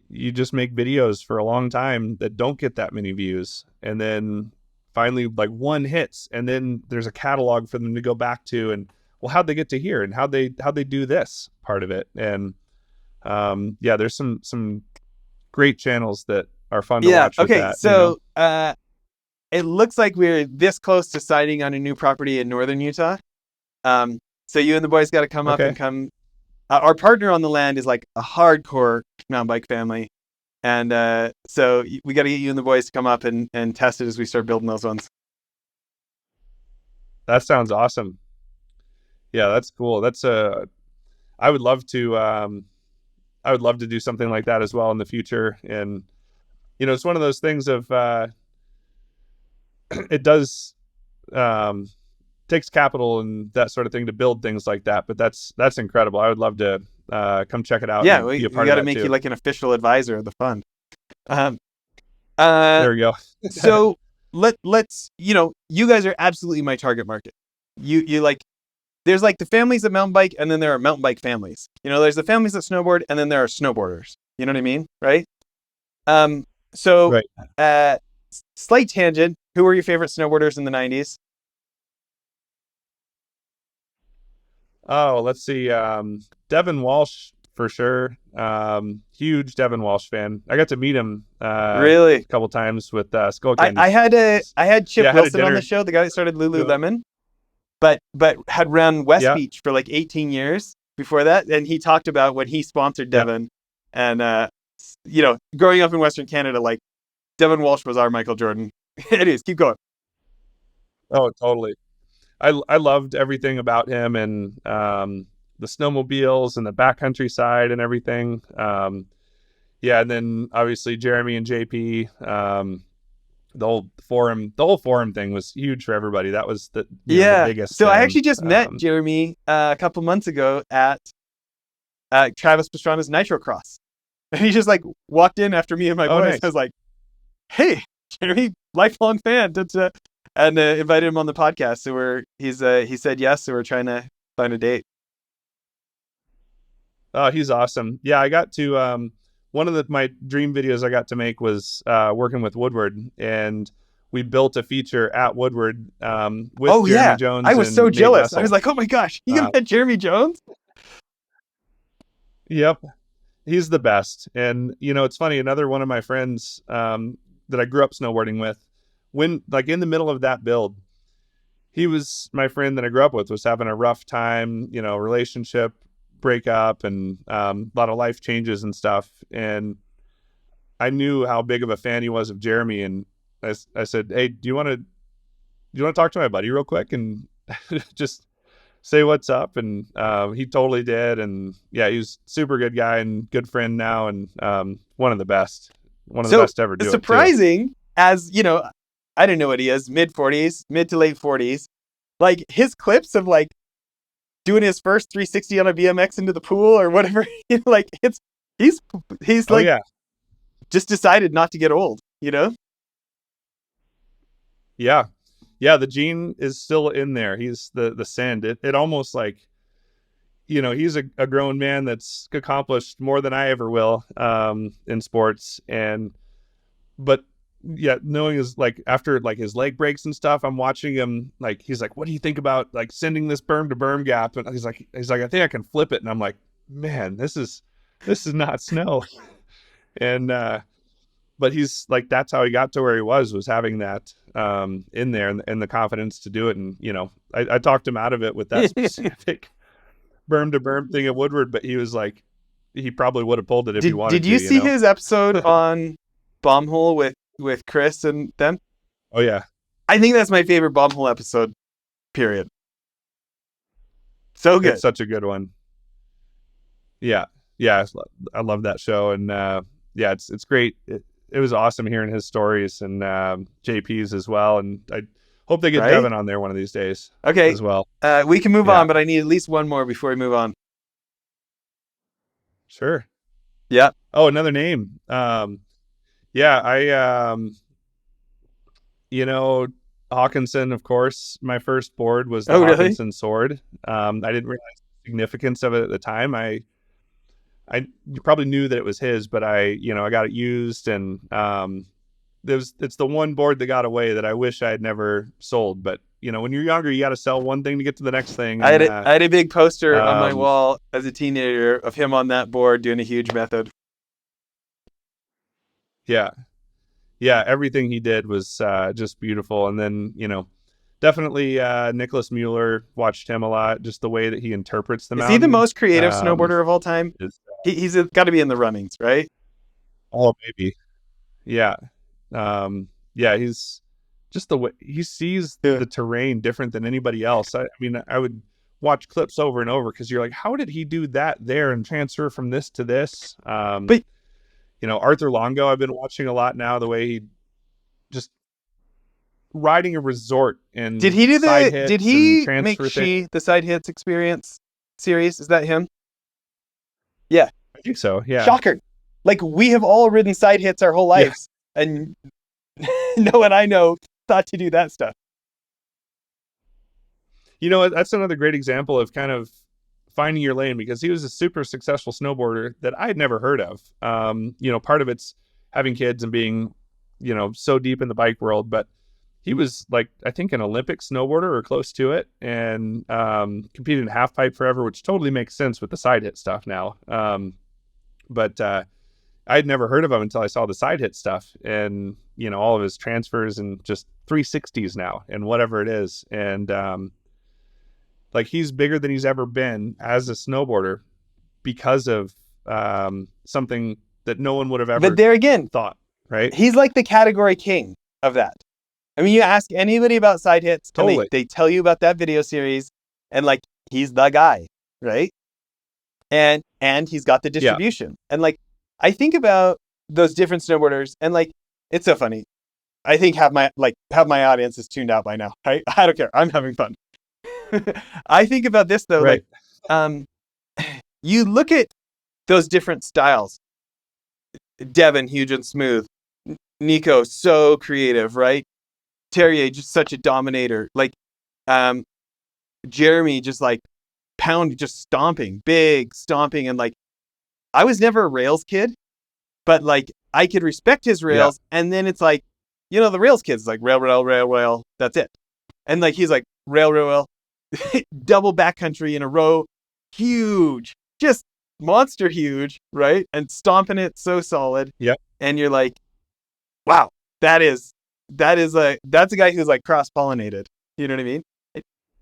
Speaker 2: you just make videos for a long time that don't get that many views, and then finally like one hits, and then there's a catalog for them to go back to, and well, how'd they get to here, and how'd they do this part of it. And yeah, there's some great channels that are fun to
Speaker 1: yeah.
Speaker 2: watch with
Speaker 1: Okay,
Speaker 2: that.
Speaker 1: so it looks like we're this close to signing on a new property in northern Utah. So you and the boys got to come up and
Speaker 2: Okay.
Speaker 1: come. Our partner on the land is like a hardcore mountain bike family, and so we got to get you and the boys to come up and test it as we start building those ones.
Speaker 2: That sounds awesome. Yeah, that's cool. I would love to do something like that as well in the future. And it's one of those things of it does takes capital and that sort of thing to build things like that, but that's incredible. I would love to come check it out
Speaker 1: Yeah,
Speaker 2: and be
Speaker 1: we
Speaker 2: a part of
Speaker 1: got to
Speaker 2: that
Speaker 1: make you
Speaker 2: too.
Speaker 1: like an official advisor of the fund. Um, uh,
Speaker 2: There we go.
Speaker 1: so let's you guys are absolutely my target market. You like there's like the families that mountain bike, and then there are mountain bike families. There's the families that snowboard, and then there are snowboarders. You know what I mean, right? Um, so
Speaker 2: Right.
Speaker 1: uh, slight tangent. Who were your favorite snowboarders in the '90s?
Speaker 2: Oh, let's see. Devin Walsh for sure. Huge Devin Walsh fan. I got to meet him
Speaker 1: Really?
Speaker 2: a couple times with Skull
Speaker 1: I,
Speaker 2: Candy.
Speaker 1: I had a I had Chip
Speaker 2: Yeah, I had a
Speaker 1: Wilson on the
Speaker 2: dinner.
Speaker 1: show, the guy that started
Speaker 2: Go ahead.
Speaker 1: Lululemon, but had run West
Speaker 2: Yeah.
Speaker 1: Beach for like 18 years before that, and he talked about when he sponsored
Speaker 2: Yeah.
Speaker 1: Devin, and growing up in Western Canada, like Devin Walsh was our Michael Jordan. It is. Keep going.
Speaker 2: Oh, totally. I loved everything about him, and the snowmobiles and the backcountry side and everything. Yeah, and then obviously Jeremy and JP. The whole forum thing was huge for everybody. That was the
Speaker 1: Yeah.
Speaker 2: biggest
Speaker 1: So I
Speaker 2: thing.
Speaker 1: actually just met Jeremy a couple months ago at Travis Pastrana's Nitro Cross. And he just like walked in after me and my
Speaker 2: Oh,
Speaker 1: boys.
Speaker 2: nice.
Speaker 1: I was like, "Hey, Jeremy, lifelong fan," and invited him on the podcast. So he said yes. So we're trying to find a date.
Speaker 2: Oh, he's awesome. Yeah, I got to one of my dream videos I got to make was working with Woodward, and we built a feature at Woodward with
Speaker 1: Oh
Speaker 2: Jeremy
Speaker 1: yeah,
Speaker 2: Jones.
Speaker 1: I was
Speaker 2: and
Speaker 1: so
Speaker 2: Nate
Speaker 1: jealous. I
Speaker 2: Vessel.
Speaker 1: was like, "Oh my gosh, you
Speaker 2: Uh,
Speaker 1: met Jeremy Jones?"
Speaker 2: Yep, he's the best. And it's funny. Another one of my friends that I grew up snowboarding with, when like in the middle of that build, he was my friend that I grew up with, was having a rough time, relationship breakup and a lot of life changes and stuff. And I knew how big of a fan he was of Jeremy, and I said, "Hey, do you want to talk to my buddy real quick and just say what's up?" And he totally did. And yeah, he's a super good guy and good friend now, and one of the best to ever do it too.
Speaker 1: Surprising, as I don't know what he is, mid to late 40s. Like his clips of like doing his first 360 on a BMX into the pool or whatever, like he's
Speaker 2: Oh
Speaker 1: like
Speaker 2: yeah.
Speaker 1: just decided not to get old,
Speaker 2: Yeah. Yeah, the gene is still in there. He's the send. It almost like, he's a grown man that's accomplished more than I ever will in sports. But yeah, knowing his like after like his leg breaks and stuff, I'm watching him like he's like, "What do you think about like sending this berm to berm gap?" And he's like, "I think I can flip it." And I'm like, "Man, this is not snow." And but he's like, that's how he got to where he was having that in there and the confidence to do it. And I talked him out of it with that specific berm to berm thing at Woodward, but he was like, he probably would have pulled it if he wanted to.
Speaker 1: Did you see his episode on Bombhole with Chris and them?
Speaker 2: Oh yeah,
Speaker 1: I think that's my favorite Bombhole episode. Period. So good.
Speaker 2: It's such a good one. Yeah, I love that show, and yeah, it's great. It was awesome hearing his stories and JP's as well, and I hope they get Devin on there one of these days.
Speaker 1: Okay,
Speaker 2: as well.
Speaker 1: We can move on, but I need at least one more before we move on.
Speaker 2: Sure.
Speaker 1: Yeah.
Speaker 2: Oh, another name. Yeah, I Hawkinson, of course. My first board was the Hawkinson Sword. I didn't realize the significance of it at the time. I probably knew that it was his, but I got it used, and it's the one board that got away that I wish I had never sold. But when you're younger, you got to sell one thing to get to the next thing. And,
Speaker 1: I had a big poster on my wall as a teenager of him on that board doing a huge method.
Speaker 2: Yeah, everything he did was just beautiful. And then definitely Nicholas Mueller, watched him a lot. Just the way that he interprets the mountain.
Speaker 1: Is he the most creative snowboarder of all time? He's got to be in the runnings, right?
Speaker 2: Oh, maybe. Yeah. Yeah, he's just the way he sees the terrain different than anybody else. I mean, I would watch clips over and over because you're like, how did he do that there and transfer from this to this? But Arthur Longo, I've been watching a lot now. The way he just riding a resort and
Speaker 1: did he do
Speaker 2: the
Speaker 1: did he make the side hits experience series? Is that him? Yeah,
Speaker 2: I think so. Yeah,
Speaker 1: shocker. Like we have all ridden side hits our whole lives, and no one I know thought to do that stuff.
Speaker 2: That's another great example of kind of finding your lane, because he was a super successful snowboarder that I had never heard of. Part of it's having kids and being, so deep in the bike world, but he was like, I think an Olympic snowboarder or close to it, and competed in half pipe forever, which totally makes sense with the side hit stuff now. But I'd never heard of him until I saw the side hit stuff, and all of his transfers and just 360s now and whatever it is. And like, he's bigger than he's ever been as a snowboarder because of something that no one would have ever
Speaker 1: But there again,
Speaker 2: thought, right?
Speaker 1: he's like the category king of that. I mean, you ask anybody about side hits,
Speaker 2: Totally.
Speaker 1: and they tell you about that video series, and like, he's the guy, right? And he's got the distribution. And like, I think about those different snowboarders, and like, it's so funny. I think half my audience is tuned out by now. I don't care. I'm having fun. I think about this though,
Speaker 2: Right.
Speaker 1: like, you look at those different styles. Devin, huge and smooth. Nico, so creative, right? Terrier, just such a dominator. Like, Jeremy, just like just stomping, big stomping. And like, I was never a rails kid, but like, I could respect his rails. Yeah. And then it's like, the rails kids, like rail, rail, rail, rail. That's it. And like, he's like rail, rail, rail, double backcountry in a row, huge, just monster huge, right? And stomping it so solid.
Speaker 2: Yep.
Speaker 1: And you're like, wow, that's a guy who's like cross-pollinated. You know what I mean?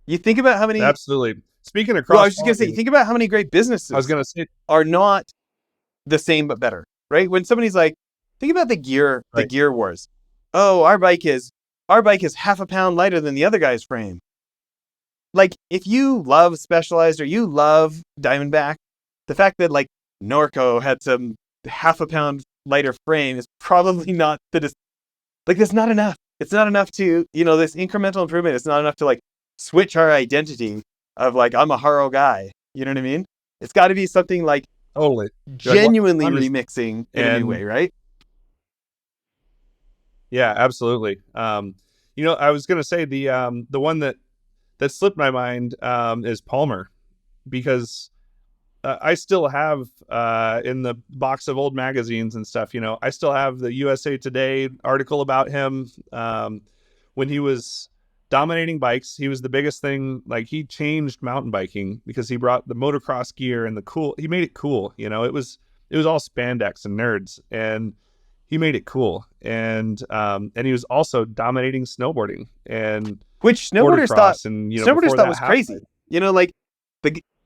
Speaker 1: You think about how many.
Speaker 2: Absolutely. Speaking of cross,
Speaker 1: I was just gonna say, think about how many great businesses are not the same but better, right? When somebody's like, think about the gear wars. Oh, our bike is half a pound lighter than the other guy's frame. Like, if you love Specialized or you love Diamondback, the fact that like Norco had some half a pound lighter frame is probably not that's not enough. It's not enough to, this incremental improvement. It's not enough to like switch our identity of like, I'm a Haro guy. You know what I mean? It's got to be something like
Speaker 2: totally
Speaker 1: genuinely remixing in a new way, right?
Speaker 2: Yeah, absolutely. I was going to say the one that slipped my mind is Palmer, because I still have in the box of old magazines and stuff, I still have the USA Today article about him when he was dominating bikes. He was the biggest thing. Like, he changed mountain biking because he brought the motocross gear and he made it cool. It was all spandex and nerds, and he made it cool. And he was also dominating snowboarding, and
Speaker 1: which snowboarders thought was crazy. Like,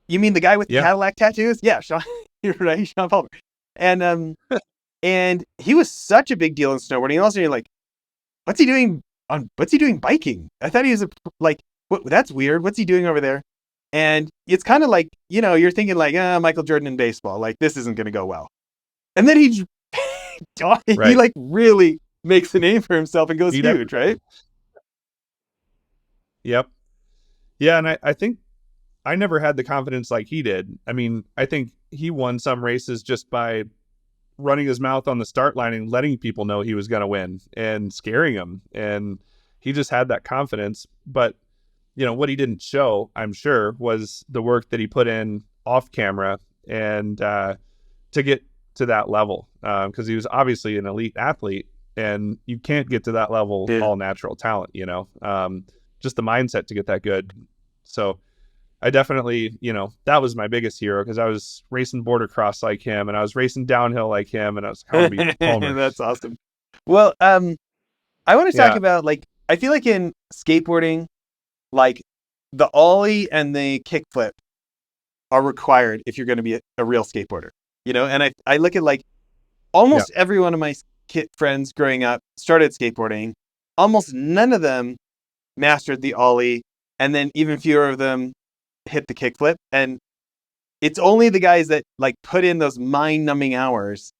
Speaker 1: you mean the guy with the Cadillac tattoos? Yeah, Sean, you're right, Sean Palmer. And and he was such a big deal in snowboarding. And also, you're like, what's he doing biking? I thought he was that's weird. What's he doing over there? And it's kind of like, you're thinking like, Michael Jordan in baseball, like, this isn't going to go well. And then he like really makes a name for himself and goes huge, right?
Speaker 2: Yep. Yeah, and I think I never had the confidence like he did. I mean, I think he won some races just by running his mouth on the start line and letting people know he was going to win and scaring them. And he just had that confidence. But, what he didn't show, I'm sure, was the work that he put in off camera and to get to that level. Because he was obviously an elite athlete, and you can't get to that level all natural talent, just the mindset to get that good. So I definitely, that was my biggest hero, because I was racing border cross like him, and I was racing downhill like him, and I was how to beat Palmer.
Speaker 1: That's awesome. Well, I want to talk about, like, I feel like in skateboarding, like, the ollie and the kickflip are required if you're going to be a real skateboarder, and I look at like almost every one of my friends growing up started skateboarding. Almost none of them mastered the ollie, and then even fewer of them hit the kickflip. And it's only the guys that like put in those mind-numbing hours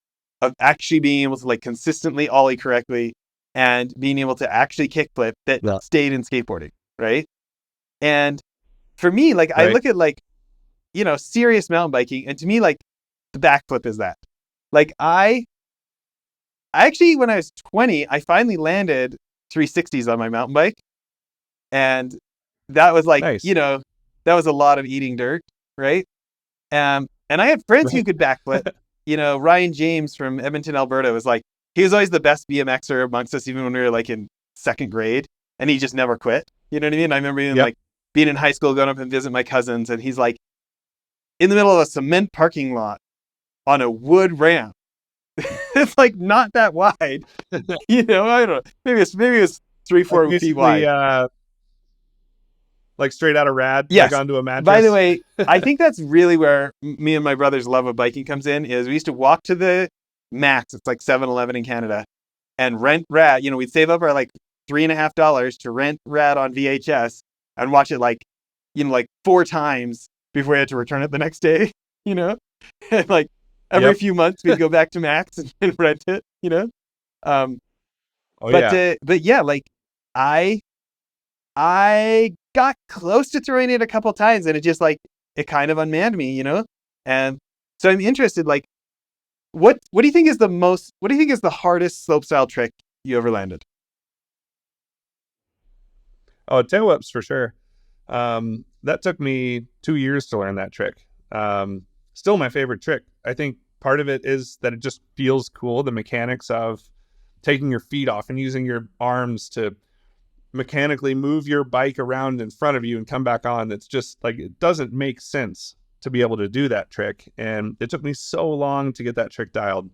Speaker 1: of actually being able to like consistently ollie correctly and being able to actually kickflip that stayed in skateboarding, right? And for me, like, I look at like, serious mountain biking, and to me, like, the backflip is that. Like, I actually, when I was 20, I finally landed 360s on my mountain bike, and that was like,
Speaker 2: nice.
Speaker 1: That was a lot of eating dirt, right? And I had friends who could backflip. Ryan James from Edmonton, Alberta was like, he was always the best BMXer amongst us, even when we were like in second grade. and he just never quit. You know what I mean? I remember
Speaker 2: Yep.
Speaker 1: being in high school, going up and visit my cousins, and he's like in the middle of a cement parking lot on a wood ramp. It's like not that wide. I don't know. Maybe it's three,
Speaker 2: Like
Speaker 1: 4 feet
Speaker 2: basically,
Speaker 1: wide.
Speaker 2: like straight out of Rad, like
Speaker 1: Yes.
Speaker 2: onto a
Speaker 1: By the
Speaker 2: mattress.
Speaker 1: way, I think that's really where me and my brother's love of biking comes in. Is we used to walk to the Max. It's like 7-Eleven in Canada, and rent Rad. We'd save up our like $3.50 to rent Rad on VHS and watch it like 4 times before we had to return it the next day. You know, and like every
Speaker 2: Yep.
Speaker 1: few months we'd go back to Max and rent it. Um,
Speaker 2: Oh
Speaker 1: but
Speaker 2: yeah.
Speaker 1: but yeah, like I I got close to throwing it a couple times, and it just like it kind of unmanned me. And so I'm interested, like, what do you think is the hardest slopestyle trick you ever landed?
Speaker 2: Oh, tail whips for sure. That took me 2 years to learn that trick. Still my favorite trick. I think part of it is that it just feels cool. The mechanics of taking your feet off and using your arms to mechanically move your bike around in front of you and come back on. It's just like, it doesn't make sense to be able to do that trick. And it took me so long to get that trick dialed.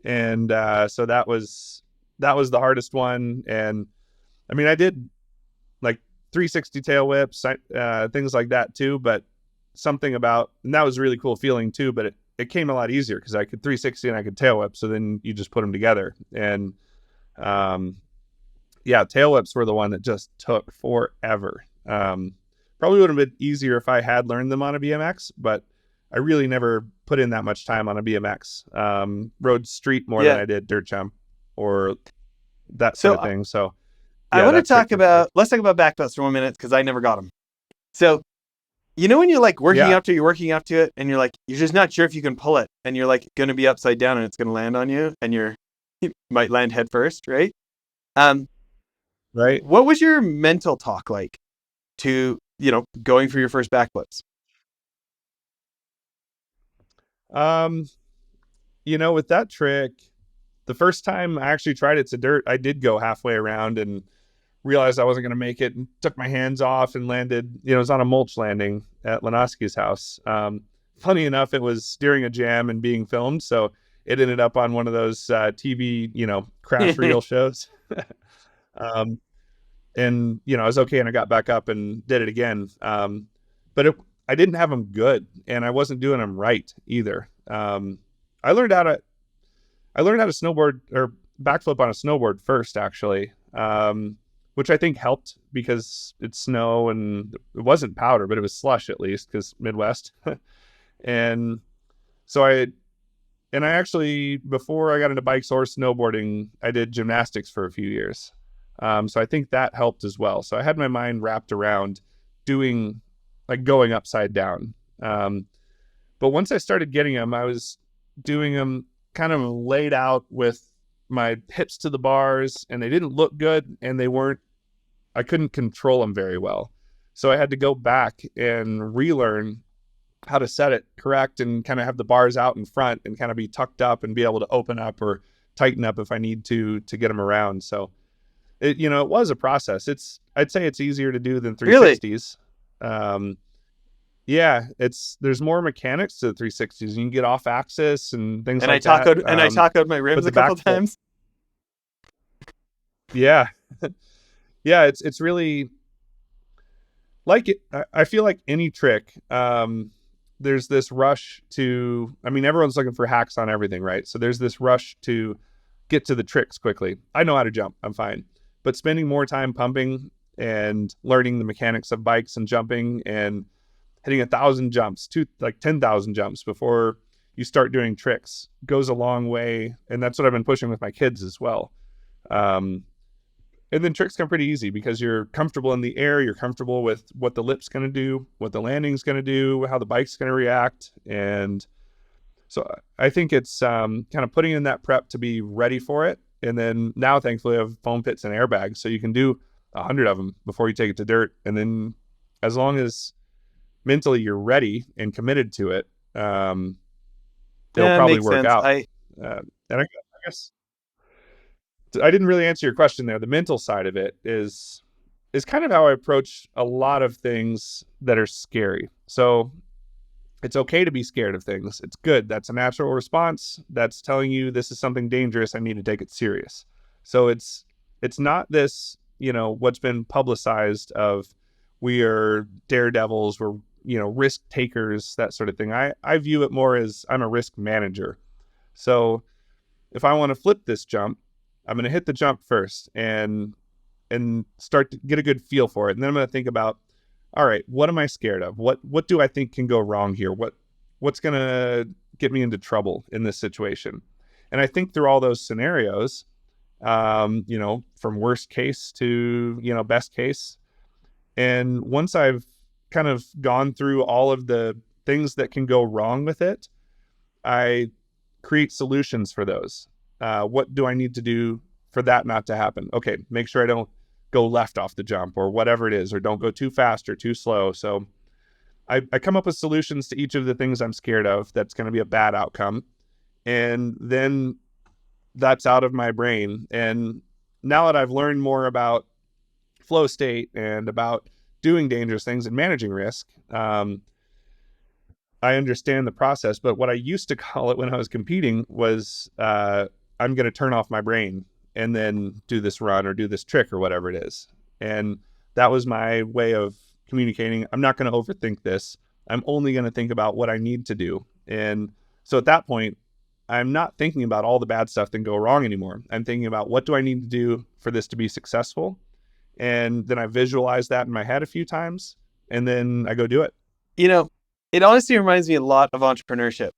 Speaker 2: And so that was the hardest one. And I mean, I did like 360 tail whips, things like that too. But something about, and that was a really cool feeling too. But it came a lot easier because I could 360 and I could tail whip. So then you just put them together. And yeah, tail whips were the one that just took forever. Probably would have been easier if I had learned them on a BMX, but I really never put in that much time on a BMX. Rode street more than
Speaker 1: Yeah.
Speaker 2: I did dirt jump or that sort
Speaker 1: So
Speaker 2: of thing. So
Speaker 1: I
Speaker 2: yeah,
Speaker 1: want to
Speaker 2: that trick
Speaker 1: talk
Speaker 2: for sure.
Speaker 1: about let's talk about backflips for 1 minute because I never got them. So when you're like
Speaker 2: Yeah,
Speaker 1: you're working up to it, and you're just not sure if you can pull it, and you're like going to be upside down, and it's going to land on you, and you might land head first, right? Um,
Speaker 2: right.
Speaker 1: what was your mental talk like to going for your first backflips?
Speaker 2: Um, with that trick, the first time I actually tried it to dirt, I did go halfway around and realized I wasn't going to make it and took my hands off and landed, it was on a mulch landing at Lenoski's house. Funny enough, it was during a jam and being filmed. So it ended up on one of those TV, crash reel shows. um, and, I was okay. And I got back up and did it again. But I didn't have them good and I wasn't doing them right either. I learned how to, snowboard or backflip on a snowboard first, actually. Which I think helped because it's snow and it wasn't powder, but it was slush at least because Midwest. And so I actually, before I got into bikes or snowboarding, I did gymnastics for a few years. So I think that helped as well. So I had my mind wrapped around doing, like, going upside down. But once I started getting them, I was doing them kind of laid out with my hips to the bars, and they didn't look good, and I couldn't control them very well. So I had to go back and relearn how to set it correct and kind of have the bars out in front and kind of be tucked up and be able to open up or tighten up if I need to get them around. So it was a process. I'd say it's easier to do than
Speaker 1: Really?
Speaker 2: 360s. Yeah, there's more mechanics to the 360s. You can get off axis and things
Speaker 1: And I
Speaker 2: like that.
Speaker 1: tacoed my
Speaker 2: But
Speaker 1: rims a
Speaker 2: the
Speaker 1: couple
Speaker 2: backflip,
Speaker 1: times.
Speaker 2: yeah, yeah, it's really like it. I feel like any trick, there's this rush to, I mean, everyone's looking for hacks on everything, right? So there's this rush to get to the tricks quickly. I know how to jump, I'm fine. But spending more time pumping and learning the mechanics of bikes and jumping and hitting 1,000 jumps, like 10,000 jumps before you start doing tricks goes a long way. And that's what I've been pushing with my kids as well. Um, and then tricks come pretty easy because you're comfortable in the air. You're comfortable with what the lip's going to do, what the landing's going to do, how the bike's going to react. And so I think it's kind of putting in that prep to be ready for it. And then now, thankfully, I have foam pits and airbags. So you can do 100 of them before you take it to dirt. And then as long as mentally you're ready and committed to it, it'll
Speaker 1: Yeah,
Speaker 2: probably
Speaker 1: makes
Speaker 2: work
Speaker 1: sense.
Speaker 2: out.
Speaker 1: I
Speaker 2: And I guess I didn't really answer your question there. The mental side of it is is kind of how I approach a lot of things that are scary. So it's okay to be scared of things. It's good. That's a natural response. That's telling you this is something dangerous. I need to take it serious. So it's not this, what's been publicized of we are daredevils, we're, risk takers, that sort of thing. I view it more as I'm a risk manager. So if I want to flip this jump, I'm going to hit the jump first and start to get a good feel for it. And then I'm going to think about, all right, what am I scared of? What do I think can go wrong here? What's going to get me into trouble in this situation? And I think through all those scenarios, from worst case to, best case. And once I've kind of gone through all of the things that can go wrong with it, I create solutions for those. What do I need to do for that not to happen? Okay, make sure I don't go left off the jump or whatever it is, or don't go too fast or too slow. So I come up with solutions to each of the things I'm scared of that's going to be a bad outcome. And then that's out of my brain. And now that I've learned more about flow state and about doing dangerous things and managing risk, I understand the process. But what I used to call it when I was competing was I'm going to turn off my brain and then do this run or do this trick or whatever it is. And that was my way of communicating. I'm not going to overthink this. I'm only going to think about what I need to do. And so at that point, I'm not thinking about all the bad stuff that can go wrong anymore. I'm thinking about what do I need to do for this to be successful? And then I visualize that in my head a few times, and then I go do it.
Speaker 1: It honestly reminds me a lot of entrepreneurship.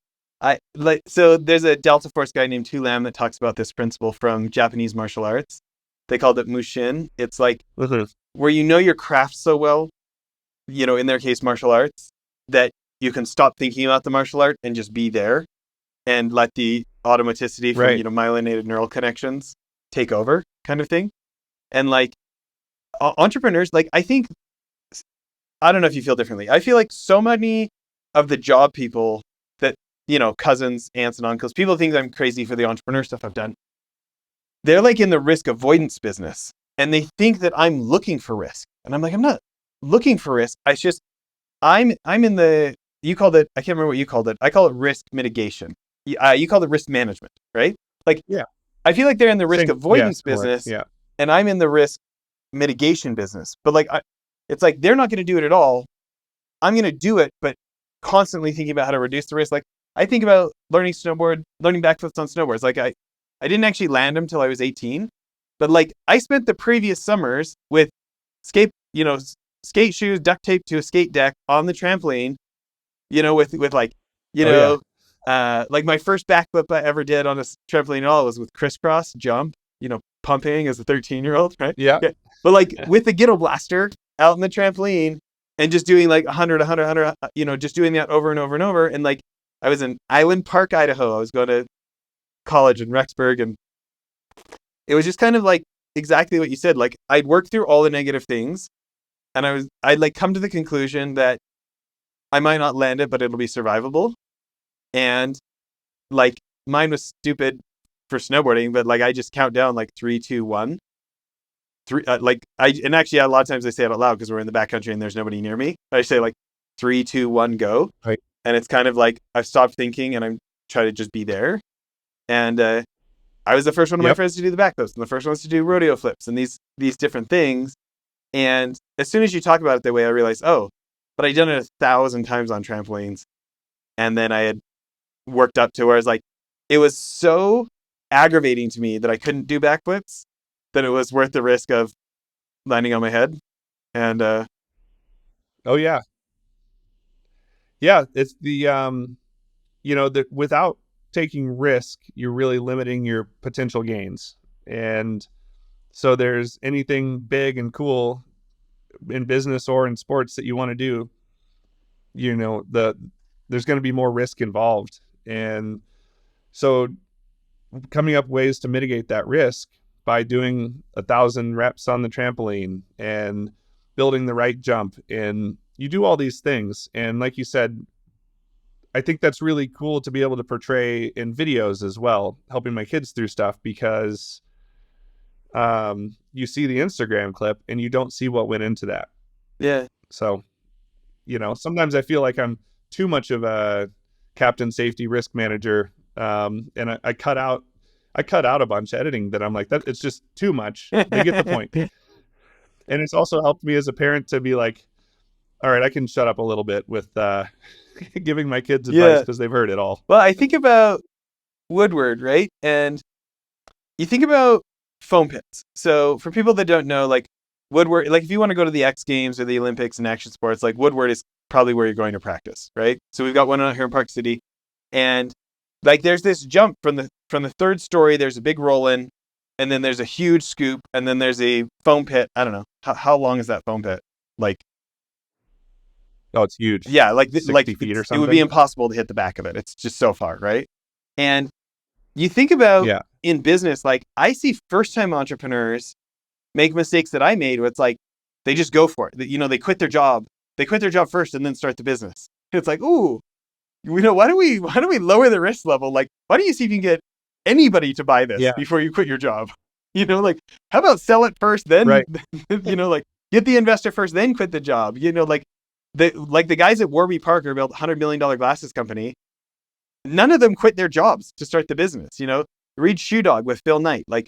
Speaker 1: So there's a Delta Force guy named Tu Lam that talks about this principle from Japanese martial arts. They called it Mushin. It's like where your craft so well, in their case, martial arts, that you can stop thinking about the martial art and just be there and let the automaticity from,
Speaker 2: Right.
Speaker 1: Myelinated neural connections take over kind of thing. And like entrepreneurs, like I don't know if you feel differently. I feel like so many of the job people that, cousins, aunts and uncles, people think I'm crazy for the entrepreneur stuff I've done. They're like in the risk avoidance business and they think that I'm looking for risk. And I'm like, I'm not looking for risk. I just, I'm in you called it, I can't remember what you called it. I call it risk mitigation. You called it risk management, right? Like,
Speaker 2: Yeah.
Speaker 1: I feel like they're in the risk avoidance
Speaker 2: similar.
Speaker 1: business
Speaker 2: Yeah.
Speaker 1: and I'm in the risk mitigation business. But like, it's like, they're not going to do it at all. I'm going to do it, but constantly thinking about how to reduce the risk. Like I think about learning backflips on snowboards. Like I didn't actually land them till I was 18, but like I spent the previous summers with skate shoes, duct tape to a skate deck on the trampoline, with like, like my first backflip I ever did on a trampoline at all was with crisscross jump, pumping as a 13-year-old, right?
Speaker 2: Yeah.
Speaker 1: But like with the Ghetto Blaster out in the trampoline and just doing like 100, just doing that over and over and over. And like I was in Island Park, Idaho. I was going to college in Rexburg, and it was just kind of like exactly what you said. Like I'd worked through all the negative things and I'd like come to the conclusion that I might not land it, but it'll be survivable. And like mine was stupid for snowboarding, but like I just count down like 3, 2, 1. And actually a lot of times I say it out loud because we're in the backcountry and there's nobody near me. I say like 3, 2, 1, go.
Speaker 2: Right.
Speaker 1: And it's kind of like I've stopped thinking and I'm trying to just be there. And I was the first one of my friends to do the backflips and the first ones to do rodeo flips and these different things. And as soon as you talk about it that way, I realized, oh, but I'd done it 1,000 times on trampolines. And then I had worked up to where I was like, it was so aggravating to me that I couldn't do backflips that it was worth the risk of landing on my head. And
Speaker 2: Oh yeah. Yeah, it's without taking risk, you're really limiting your potential gains. And so there's anything big and cool in business or in sports that you want to do, there's going to be more risk involved. And so coming up ways to mitigate that risk by doing 1,000 reps on the trampoline and building the right jump. And you do all these things. And like you said, I think that's really cool to be able to portray in videos as well, helping my kids through stuff, because You see the Instagram clip and you don't see what went into that.
Speaker 1: Yeah.
Speaker 2: So, sometimes I feel like I'm too much of a captain safety risk manager. And I cut out a bunch editing that I'm like, that it's just too much. They get the point. And it's also helped me as a parent to be like, all right, I can shut up a little bit with giving my kids advice
Speaker 1: Yeah.
Speaker 2: because they've heard it all.
Speaker 1: Well, I think about Woodward, right? And you think about foam pits. So for people that don't know, like Woodward, like if you want to go to the X Games or the Olympics and action sports, like Woodward is probably where you're going to practice, right? So we've got one out here in Park City, and like there's this jump from the third story. There's a big roll in, and then there's a huge scoop, and then there's a foam pit. I don't know how long is that foam pit? Like
Speaker 2: Oh, it's huge.
Speaker 1: yeah,
Speaker 2: 60 feet or
Speaker 1: it would be
Speaker 2: something.
Speaker 1: impossible to hit the back of it. It's just so far, right? And you think about
Speaker 2: Yeah.
Speaker 1: in business, like I see first time entrepreneurs make mistakes that I made where it's like they just go for it. They quit their job. They quit their job first and then start the business. It's like, ooh, why don't we lower the risk level? Like, why don't you see if you can get anybody to buy this
Speaker 2: Yeah.
Speaker 1: before you quit your job? Like how about sell it first, then
Speaker 2: Right.
Speaker 1: like get the investor first, then quit the job. The guys at Warby Parker built $100 million glasses company. None of them quit their jobs to start the business. Read Shoe Dog with Phil Knight. Like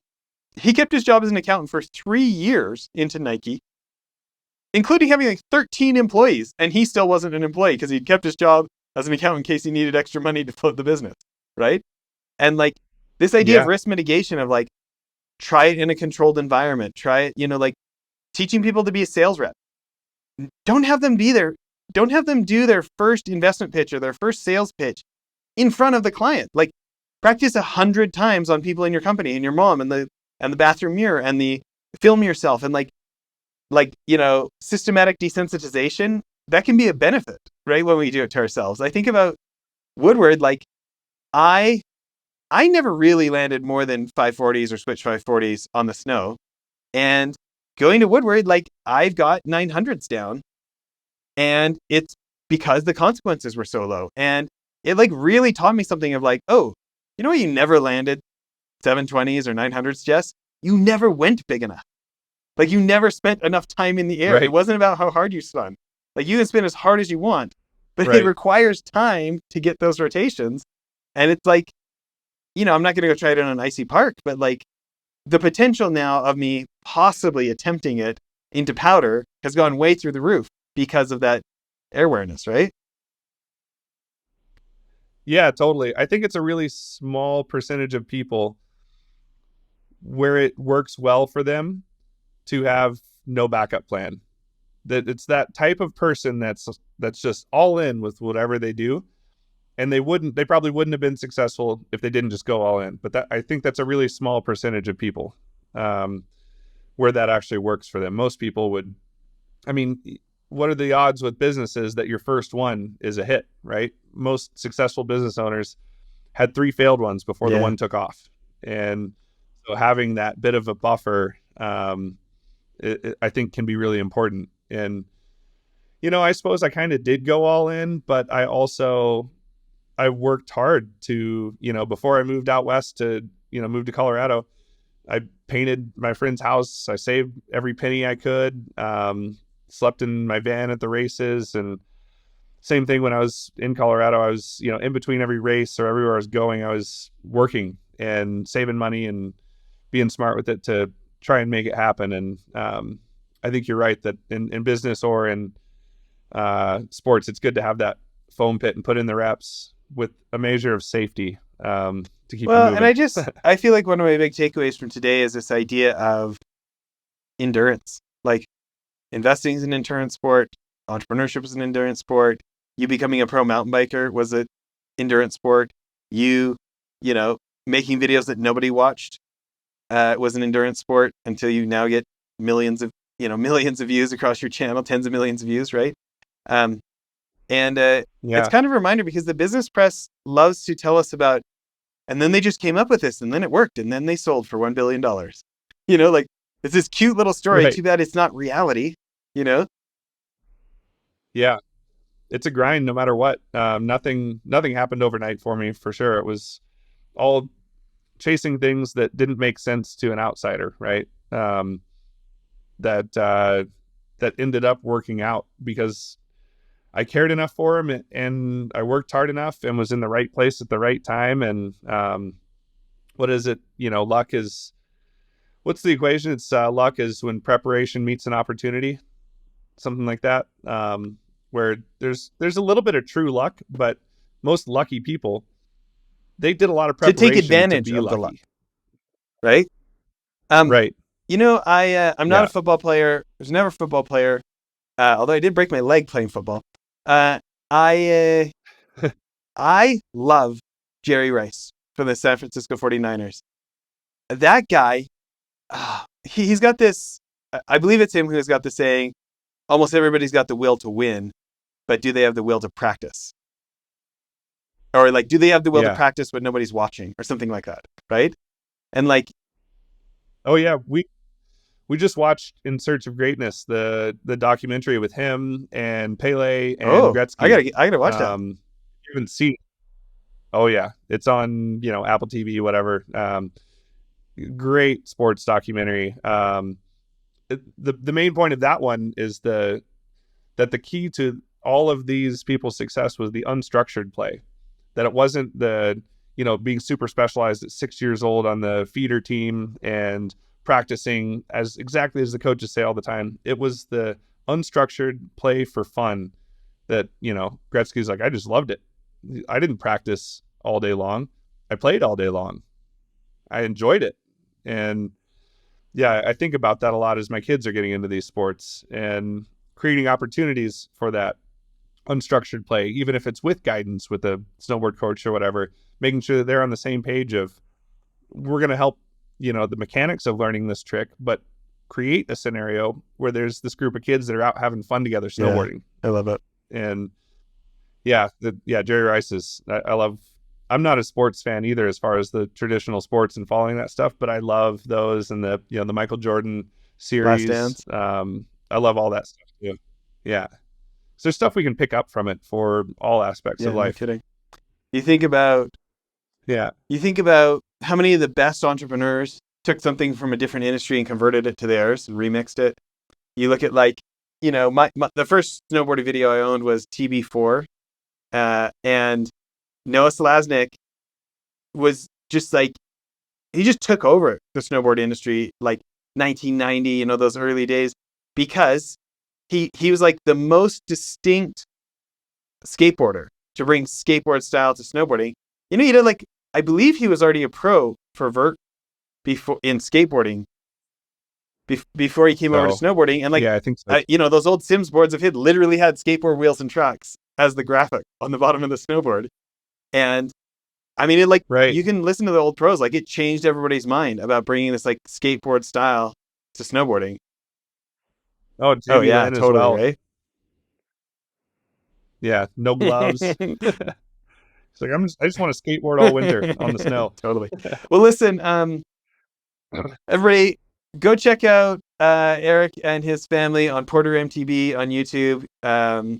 Speaker 1: he kept his job as an accountant for 3 years into Nike, including having like 13 employees, and he still wasn't an employee because he'd kept his job as an accountant in case he needed extra money to float the business, right? And like this idea of
Speaker 2: Yeah.
Speaker 1: risk mitigation of like try it in a controlled environment, try it, like teaching people to be a sales rep. Don't have them be there. Don't have them do their first investment pitch or their first sales pitch in front of the client. Like practice 100 times on people in your company and your mom and the bathroom mirror and the film yourself and systematic desensitization. That can be a benefit, right? When we do it to ourselves. I think about Woodward, like I never really landed more than 540s or switch 540s on the snow. And going to Woodward, like I've got 900s down, and it's because the consequences were so low. And it like really taught me something of like, oh, you know what? You never landed 720s or 900s, Jess. You never went big enough. Like you never spent enough time in the air. It
Speaker 2: Right.
Speaker 1: wasn't about how hard you spun. Like you can spin as hard as you want, but it
Speaker 2: Right.
Speaker 1: requires time to get those rotations. And it's like, I'm not going to go try it on an icy park, but like the potential now of me possibly attempting it into powder has gone way through the roof because of that airwareness, right?
Speaker 2: Yeah, totally. I think it's a really small percentage of people where it works well for them to have no backup plan. That it's that type of person that's just all in with whatever they do, and they probably wouldn't have been successful if they didn't just go all in. But I think that's a really small percentage of people um, where that actually works for them. Most people would. I mean, what are the odds with businesses that your first one is a hit, right? Most successful business owners had 3 failed ones before the
Speaker 1: Yeah.
Speaker 2: one took off. And so having that bit of a buffer, I think can be really important. And, I suppose I kind of did go all in, but I worked hard to, before I moved out west to, move to Colorado, I painted my friend's house. I saved every penny I could, slept in my van at the races. And same thing when I was in Colorado, I was, in between every race or everywhere I was going, I was working and saving money and being smart with it to try and make it happen. And I think you're right that in business or in sports, it's good to have that foam pit and put in the reps with a measure of safety to keep you
Speaker 1: Well, and
Speaker 2: moving.
Speaker 1: I feel like one of my big takeaways from today is this idea of endurance. Like investing is an endurance sport, entrepreneurship is an endurance sport. You becoming a pro mountain biker was an endurance sport. You know, making videos that nobody watched was an endurance sport until you now get millions of views across your channel, tens of millions of views, right? Um, and it's
Speaker 2: Yeah.
Speaker 1: kind of a reminder because the business press loves to tell us about, and then they just came up with this, and then it worked, and then they sold for $1 billion. Like it's this cute little story.
Speaker 2: Right.
Speaker 1: Too bad it's not reality. You know?
Speaker 2: Yeah. It's a grind no matter what. Nothing happened overnight for me, for sure. It was all chasing things that didn't make sense to an outsider, right? That ended up working out because I cared enough for him, and I worked hard enough and was in the right place at the right time. And what is it? Luck is, what's the equation? It's luck is when preparation meets an opportunity, something like that. Where there's a little bit of true luck, but most lucky people, they did a lot of
Speaker 1: To take
Speaker 2: preparation to
Speaker 1: advantage
Speaker 2: be
Speaker 1: of the luck,
Speaker 2: lucky.
Speaker 1: right?
Speaker 2: Right.
Speaker 1: I'm not
Speaker 2: Yeah.
Speaker 1: a football player. I was never a football player, although I did break my leg playing football. Uh, I I love Jerry Rice from the San Francisco 49ers. That guy, he's got this. I believe it's him who's got the saying, almost everybody's got the will to win, but do they have the will to practice? Or like, do they have the will to
Speaker 2: Yeah.
Speaker 1: practice but nobody's watching, or something like that, right? And like,
Speaker 2: Oh yeah. We just watched In Search of Greatness, the documentary with him and Pele and
Speaker 1: oh,
Speaker 2: Gretzky.
Speaker 1: I gotta watch that.
Speaker 2: You haven't seen? Oh yeah, it's on Apple TV, whatever. Great sports documentary. The main point of that one is that the key to all of these people's success was the unstructured play. That it wasn't the being super specialized at 6 years old on the feeder team and practicing as exactly as the coaches say all the time. It was the unstructured play for fun that Gretzky's like, I just loved it. I didn't practice all day long. I played all day long. I enjoyed it. And yeah, I think about that a lot as my kids are getting into these sports and creating opportunities for that unstructured play, even if it's with guidance with a snowboard coach or whatever, making sure that they're on the same page of, we're going to help, the mechanics of learning this trick, but create a scenario where there's this group of kids that are out having fun together snowboarding.
Speaker 1: Yeah, I love it.
Speaker 2: And Jerry Rice is, I love, I'm not a sports fan either as far as the traditional sports and following that stuff, but I love those and the Michael Jordan
Speaker 1: Last
Speaker 2: series.
Speaker 1: Dance.
Speaker 2: I love all that stuff too. Yeah. So there's stuff we can pick up from it for all aspects
Speaker 1: Yeah,
Speaker 2: of
Speaker 1: no
Speaker 2: life.
Speaker 1: kidding. You think about
Speaker 2: Yeah.
Speaker 1: how many of the best entrepreneurs took something from a different industry and converted it to theirs and remixed it. You look at like, the first snowboarding video I owned was TB4, and Noah Selaznick was just like, he just took over the snowboard industry like 1990, those early days, because he was like the most distinct skateboarder to bring skateboard style to snowboarding. He did like, I believe he was already a pro for vert before in skateboarding before he came over to
Speaker 2: So
Speaker 1: snowboarding. And like,
Speaker 2: yeah, I think so.
Speaker 1: those old Sims boards of his literally had skateboard wheels and tracks as the graphic on the bottom of the snowboard. And I mean, it like,
Speaker 2: Right.
Speaker 1: you can listen to the old pros, like it changed everybody's mind about bringing this like skateboard style to snowboarding.
Speaker 2: Oh,
Speaker 1: Oh
Speaker 2: Jamie
Speaker 1: yeah,
Speaker 2: Lynn as
Speaker 1: totally,
Speaker 2: well.
Speaker 1: right?
Speaker 2: Yeah. No gloves. It's like, I just want to skateboard all winter on the snow.
Speaker 1: Totally. Well, listen, everybody, go check out Eric and his family on Porter MTB on YouTube.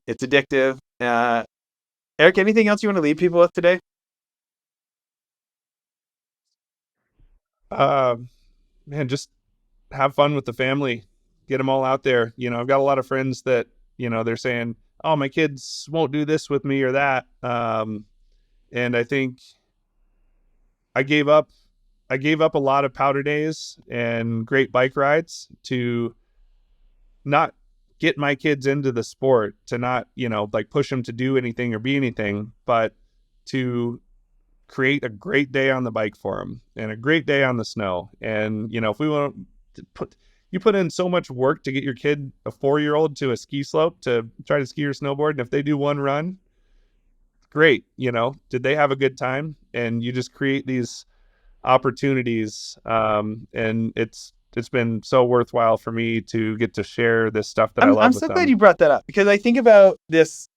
Speaker 1: It's addictive. Eric, anything else you want to leave people with today?
Speaker 2: Man, just have fun with the family. Get them all out there. I've got a lot of friends that, they're saying, oh, my kids won't do this with me or that. And I think I gave up a lot of powder days and great bike rides to not get my kids into the sport, to not, like push them to do anything or be anything, but to create a great day on the bike for them and a great day on the snow. And, if we want to put in so much work to get your kid, a 4-year-old, to a ski slope to try to ski or snowboard. And if they do one run, great. Did they have a good time? And you just create these opportunities. And it's been so worthwhile for me to get to share this stuff that I love
Speaker 1: I'm
Speaker 2: with
Speaker 1: so
Speaker 2: them.
Speaker 1: glad you brought that up, because I think about this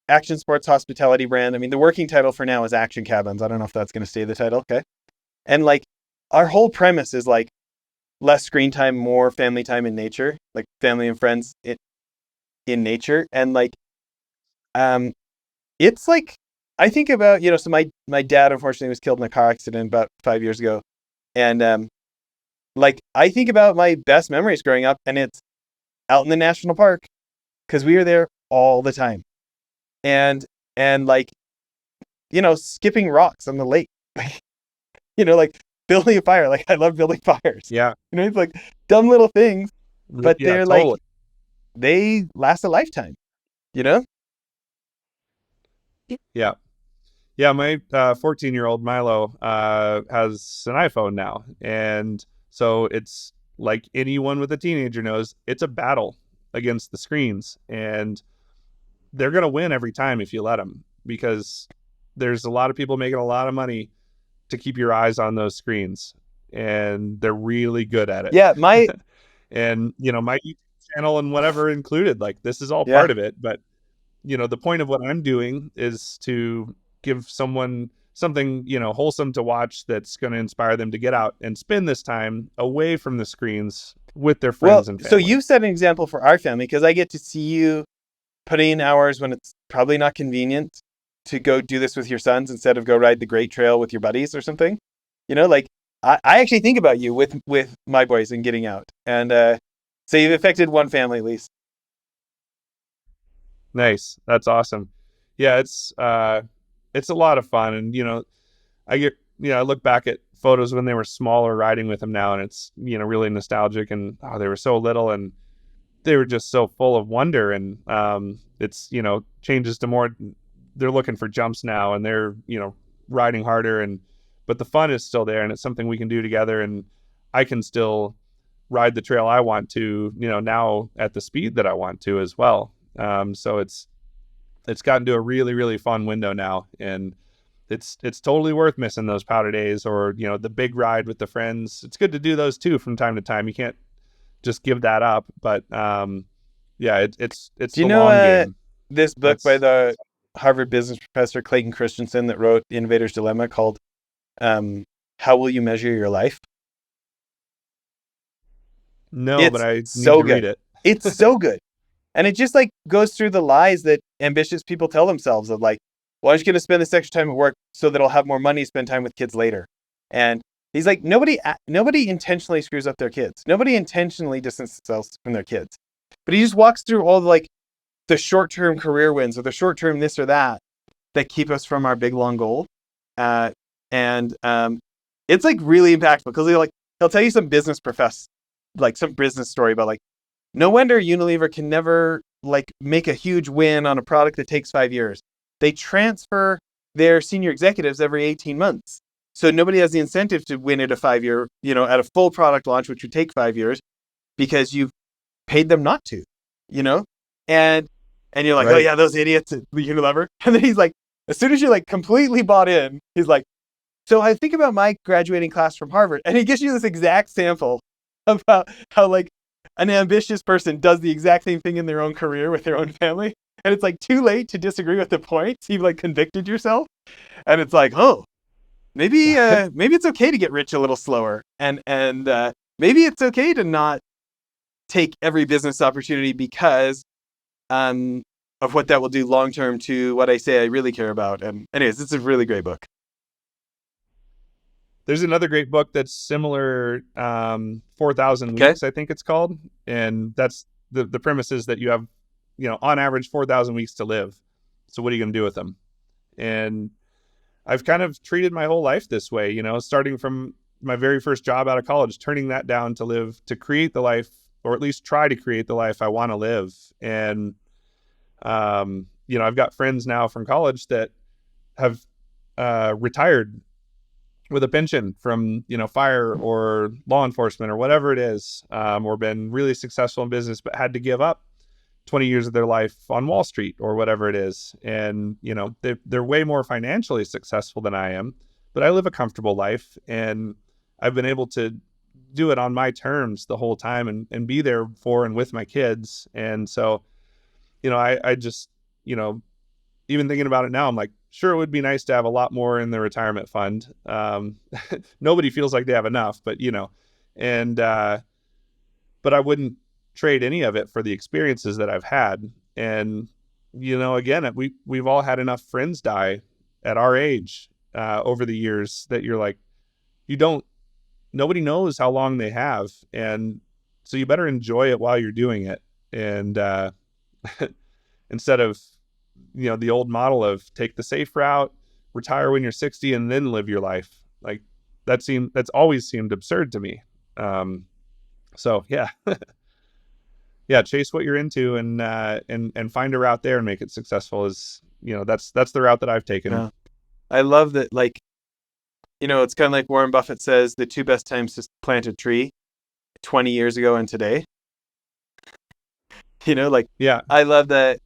Speaker 1: action sports hospitality brand. I mean, the working title for now is Action Cabins. I don't know if that's going to stay the title. Okay. And like, our whole premise is like less screen time, more family time in nature, like family and friends in nature. And like, it's like, I think about, so my dad unfortunately was killed in a car accident about 5 years ago. And like I think about my best memories growing up, and it's out in the national park because we were there all the time, and like skipping rocks on the lake, like building a fire. Like I love building fires.
Speaker 2: Yeah.
Speaker 1: It's like dumb little things, but
Speaker 2: Yeah,
Speaker 1: they're like
Speaker 2: totally.
Speaker 1: they last a lifetime. You know?
Speaker 2: Yeah. Yeah, my 14-year-old Milo has an iPhone now. And so it's like anyone with a teenager knows, it's a battle against the screens. And they're going to win every time if you let them, because there's a lot of people making a lot of money to keep your eyes on those screens. And they're really good at it.
Speaker 1: Yeah, my
Speaker 2: And, my YouTube channel and whatever included, like this is all
Speaker 1: yeah.
Speaker 2: part of it. But the point of what I'm doing is to give someone something, wholesome to watch that's going to inspire them to get out and spend this time away from the screens with their
Speaker 1: Well,
Speaker 2: friends and
Speaker 1: so
Speaker 2: family.
Speaker 1: you set an example for our family because I get to see you putting in hours when it's probably not convenient to go do this with your sons instead of go ride the Great Trail with your buddies or something. Like I actually think about you with my boys and getting out. And so you've affected one family at least.
Speaker 2: Nice. That's awesome. Yeah, it's a lot of fun. And, I look back at photos when they were smaller riding with them now, and it's, really nostalgic, and they were so little and they were just so full of wonder. And it's, changes to more, they're looking for jumps now, and they're, riding harder, but the fun is still there, and it's something we can do together. And I can still ride the trail I want to, now at the speed that I want to as well. So it's gotten to a really, really fun window now, and it's totally worth missing those powder days, or the big ride with the friends. It's good to do those too from time to time. You can't just give that up, but yeah, it's
Speaker 1: Do you
Speaker 2: the
Speaker 1: know
Speaker 2: long game.
Speaker 1: this book by
Speaker 2: That's
Speaker 1: the Harvard business professor Clayton Christensen that wrote The Innovator's Dilemma called How Will You Measure Your Life?
Speaker 2: no, but
Speaker 1: It's
Speaker 2: I need
Speaker 1: so
Speaker 2: to read
Speaker 1: good.
Speaker 2: it.
Speaker 1: It's so good. And it just like goes through the lies that ambitious people tell themselves of like, well, I'm just going to spend this extra time at work so that I'll have more money to spend time with kids later. And he's like, nobody intentionally screws up their kids. Nobody intentionally distances themselves from their kids. But he just walks through all the short-term career wins or the short-term this or that keep us from our big long goal. And it's like really impactful because he'll tell you some some business story about like, no wonder Unilever can never like make a huge win on a product that takes 5 years. They transfer their senior executives every 18 months. So nobody has the incentive to win at a 5 year, at a full product launch, which would take 5 years because you've paid them not to, you know? And you're like, oh
Speaker 2: Right.
Speaker 1: yeah, those idiots at Unilever. And then he's like, as soon as you're like completely bought in, he's like, so I think about my graduating class from Harvard. And he gives you this exact sample about how like an ambitious person does the exact same thing in their own career with their own family. And it's like too late to disagree with the points. You've like convicted yourself. And it's like, oh, maybe it's okay to get rich a little slower. And maybe it's okay to not take every business opportunity because of what that will do long term to what I say I really care about. And anyways, it's a really great book.
Speaker 2: There's another great book that's similar, 4,000
Speaker 1: Okay.
Speaker 2: Weeks, I think it's called. And that's the premise is that you have, on average 4,000 weeks to live. So what are you going to do with them? And I've kind of treated my whole life this way, starting from my very first job out of college, turning that down to create the life, or at least try to create the life I want to live. And, I've got friends now from college that have retired with a pension from, fire or law enforcement or whatever it is, or been really successful in business, but had to give up 20 years of their life on Wall Street or whatever it is. And, they're way more financially successful than I am, but I live a comfortable life, and I've been able to do it on my terms the whole time, and be there for and with my kids. And so, I just, even thinking about it now, I'm like, sure, it would be nice to have a lot more in the retirement fund. Nobody feels like they have enough, but, and, but I wouldn't trade any of it for the experiences that I've had. And, again, we've all had enough friends die at our age, over the years, that you're like, you don't nobody knows how long they have. And so you better enjoy it while you're doing it. And instead of, the old model of take the safe route, retire when you're 60 and then live your life. Like that's always seemed absurd to me. So yeah, yeah, chase what you're into and find a route there and make it successful is, that's the route that I've taken.
Speaker 1: Yeah. I love that. Like, it's kind of like Warren Buffett says, the two best times to plant a tree, 20 years ago and today.
Speaker 2: Yeah,
Speaker 1: I love that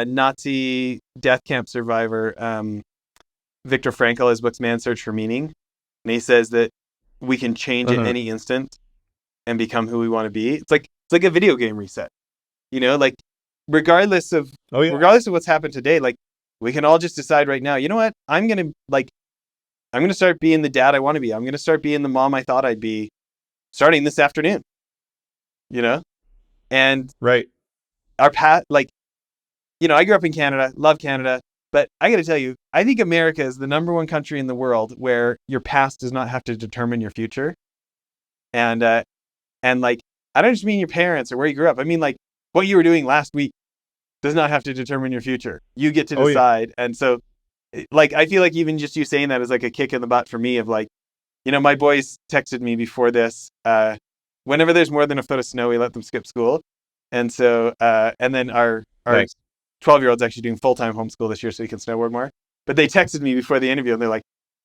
Speaker 1: Nazi death camp survivor, Viktor Frankl, his book's Man's Search for Meaning. And he says that we can change at any instant and become who we want to be. It's like a video game reset, like regardless of what's happened today, like we can all just decide right now, you know what? I'm going to start being the dad I want to be. I'm going to start being the mom I thought I'd be starting this afternoon, and
Speaker 2: right.
Speaker 1: Our path, I grew up in Canada, love Canada, but I got to tell you, I think America is the number one country in the world where your past does not have to determine your future. And like, I don't just mean your parents or where you grew up. I mean, like, what you were doing last week does not have to determine your future. You get to decide. Yeah. And so, like, I feel like even just you saying that is like a kick in the butt for me of like, my boys texted me before this, whenever there's more than a foot of snow, we let them skip school. And so, and then our
Speaker 2: Nice.
Speaker 1: 12-year-old's actually doing full-time homeschool this year so he can snowboard more. But they texted me before the interview and they're like,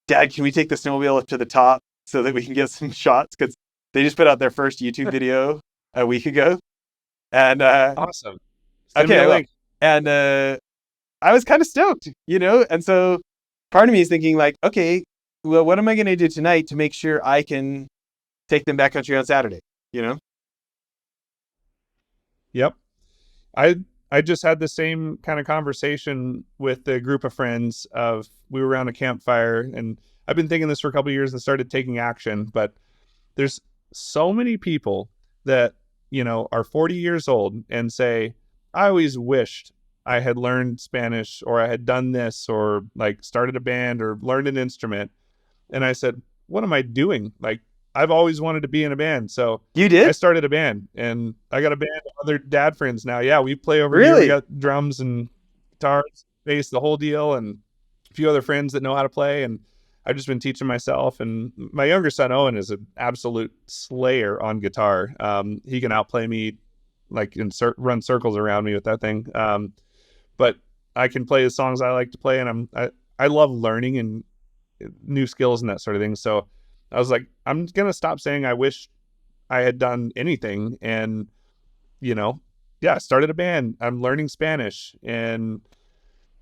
Speaker 1: Dad, can we take the snowmobile up to the top so that we can get some shots? Because they just put out their first YouTube video a week ago. And
Speaker 2: awesome. Send me a link.
Speaker 1: And I was kind of stoked, And so part of me is thinking like, okay, well, what am I going to do tonight to make sure I can take them backcountry on Saturday,
Speaker 2: Yep. I just had the same kind of conversation with a group of friends we were around a campfire, and I've been thinking this for a couple of years and started taking action, but there's so many people that, are 40 years old and say, I always wished I had learned Spanish or I had done this or like started a band or learned an instrument. And I said, what am I doing? Like, I've always wanted to be in a band. So
Speaker 1: you did?
Speaker 2: I started a band and I got a band of other dad friends now. Yeah, we play over
Speaker 1: here.
Speaker 2: We got drums and guitars, bass, the whole deal, and a few other friends that know how to play. And I've just been teaching myself. And my younger son, Owen, is an absolute slayer on guitar. He can outplay me, like run circles around me with that thing. But I can play the songs I like to play, and I love learning and new skills and that sort of thing. So I was like, I'm going to stop saying I wish I had done anything. And, started a band. I'm learning Spanish and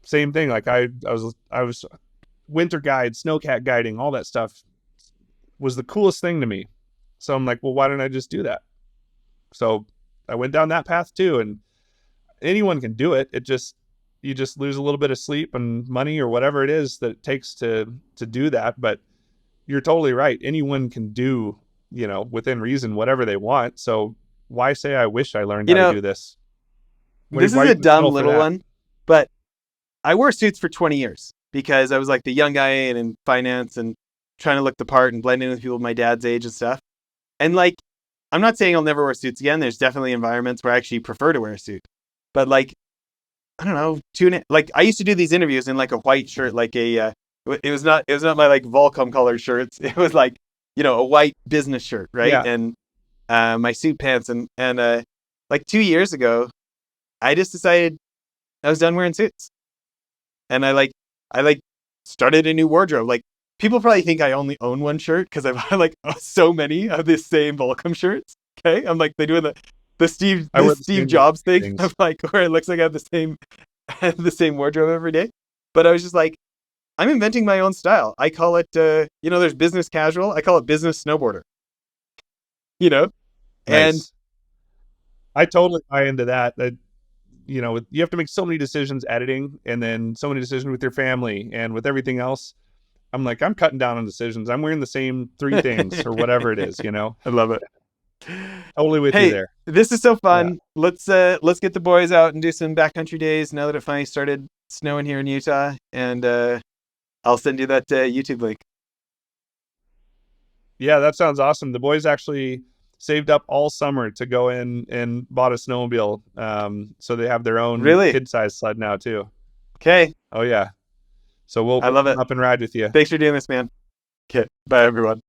Speaker 2: same thing. Like I was winter guide, snowcat guiding, all that stuff was the coolest thing to me. So I'm like, well, why don't I just do that? So I went down that path too. And anyone can do it. You just lose a little bit of sleep and money or whatever it is that it takes to do that. But you're totally right. Anyone can do, within reason, whatever they want. So why say I wish I learned how to do this?
Speaker 1: This is a dumb little one, but I wore suits for 20 years because I was like the young guy and in finance and trying to look the part and blend in with people my dad's age and stuff. And like, I'm not saying I'll never wear suits again. There's definitely environments where I actually prefer to wear a suit. But like, I don't know, I used to do these interviews in like a white shirt, like it was not my like Volcom colored shirts. It was like, a white business shirt, right?
Speaker 2: Yeah.
Speaker 1: And my suit pants and like 2 years ago, I just decided I was done wearing suits. And I started a new wardrobe. Like people probably think I only own one shirt because I've had like so many of the same Volcom shirts. Okay. I'm like, they doing the Steve Jobs thing. I'm like, where it looks like I have the same wardrobe every day. But I was just like, I'm inventing my own style. I call it, there's business casual. I call it business snowboarder.
Speaker 2: Nice.
Speaker 1: And
Speaker 2: I totally buy into that. You have to make so many decisions editing and then so many decisions with your family and with everything else. I'm like, I'm cutting down on decisions. I'm wearing the same 3 things or whatever it is,
Speaker 1: I love it.
Speaker 2: Totally with you there.
Speaker 1: This is so fun. Yeah. Let's get the boys out and do some backcountry days now that it finally started snowing here in Utah. And I'll send you that YouTube link.
Speaker 2: Yeah, that sounds awesome. The boys actually saved up all summer to go in and bought a snowmobile. So they have their own
Speaker 1: Really?
Speaker 2: kid-sized sled now too.
Speaker 1: Okay.
Speaker 2: Oh yeah. So we'll
Speaker 1: I love
Speaker 2: come
Speaker 1: it.
Speaker 2: up and ride with you.
Speaker 1: Thanks for doing this, man. Okay. Bye, everyone.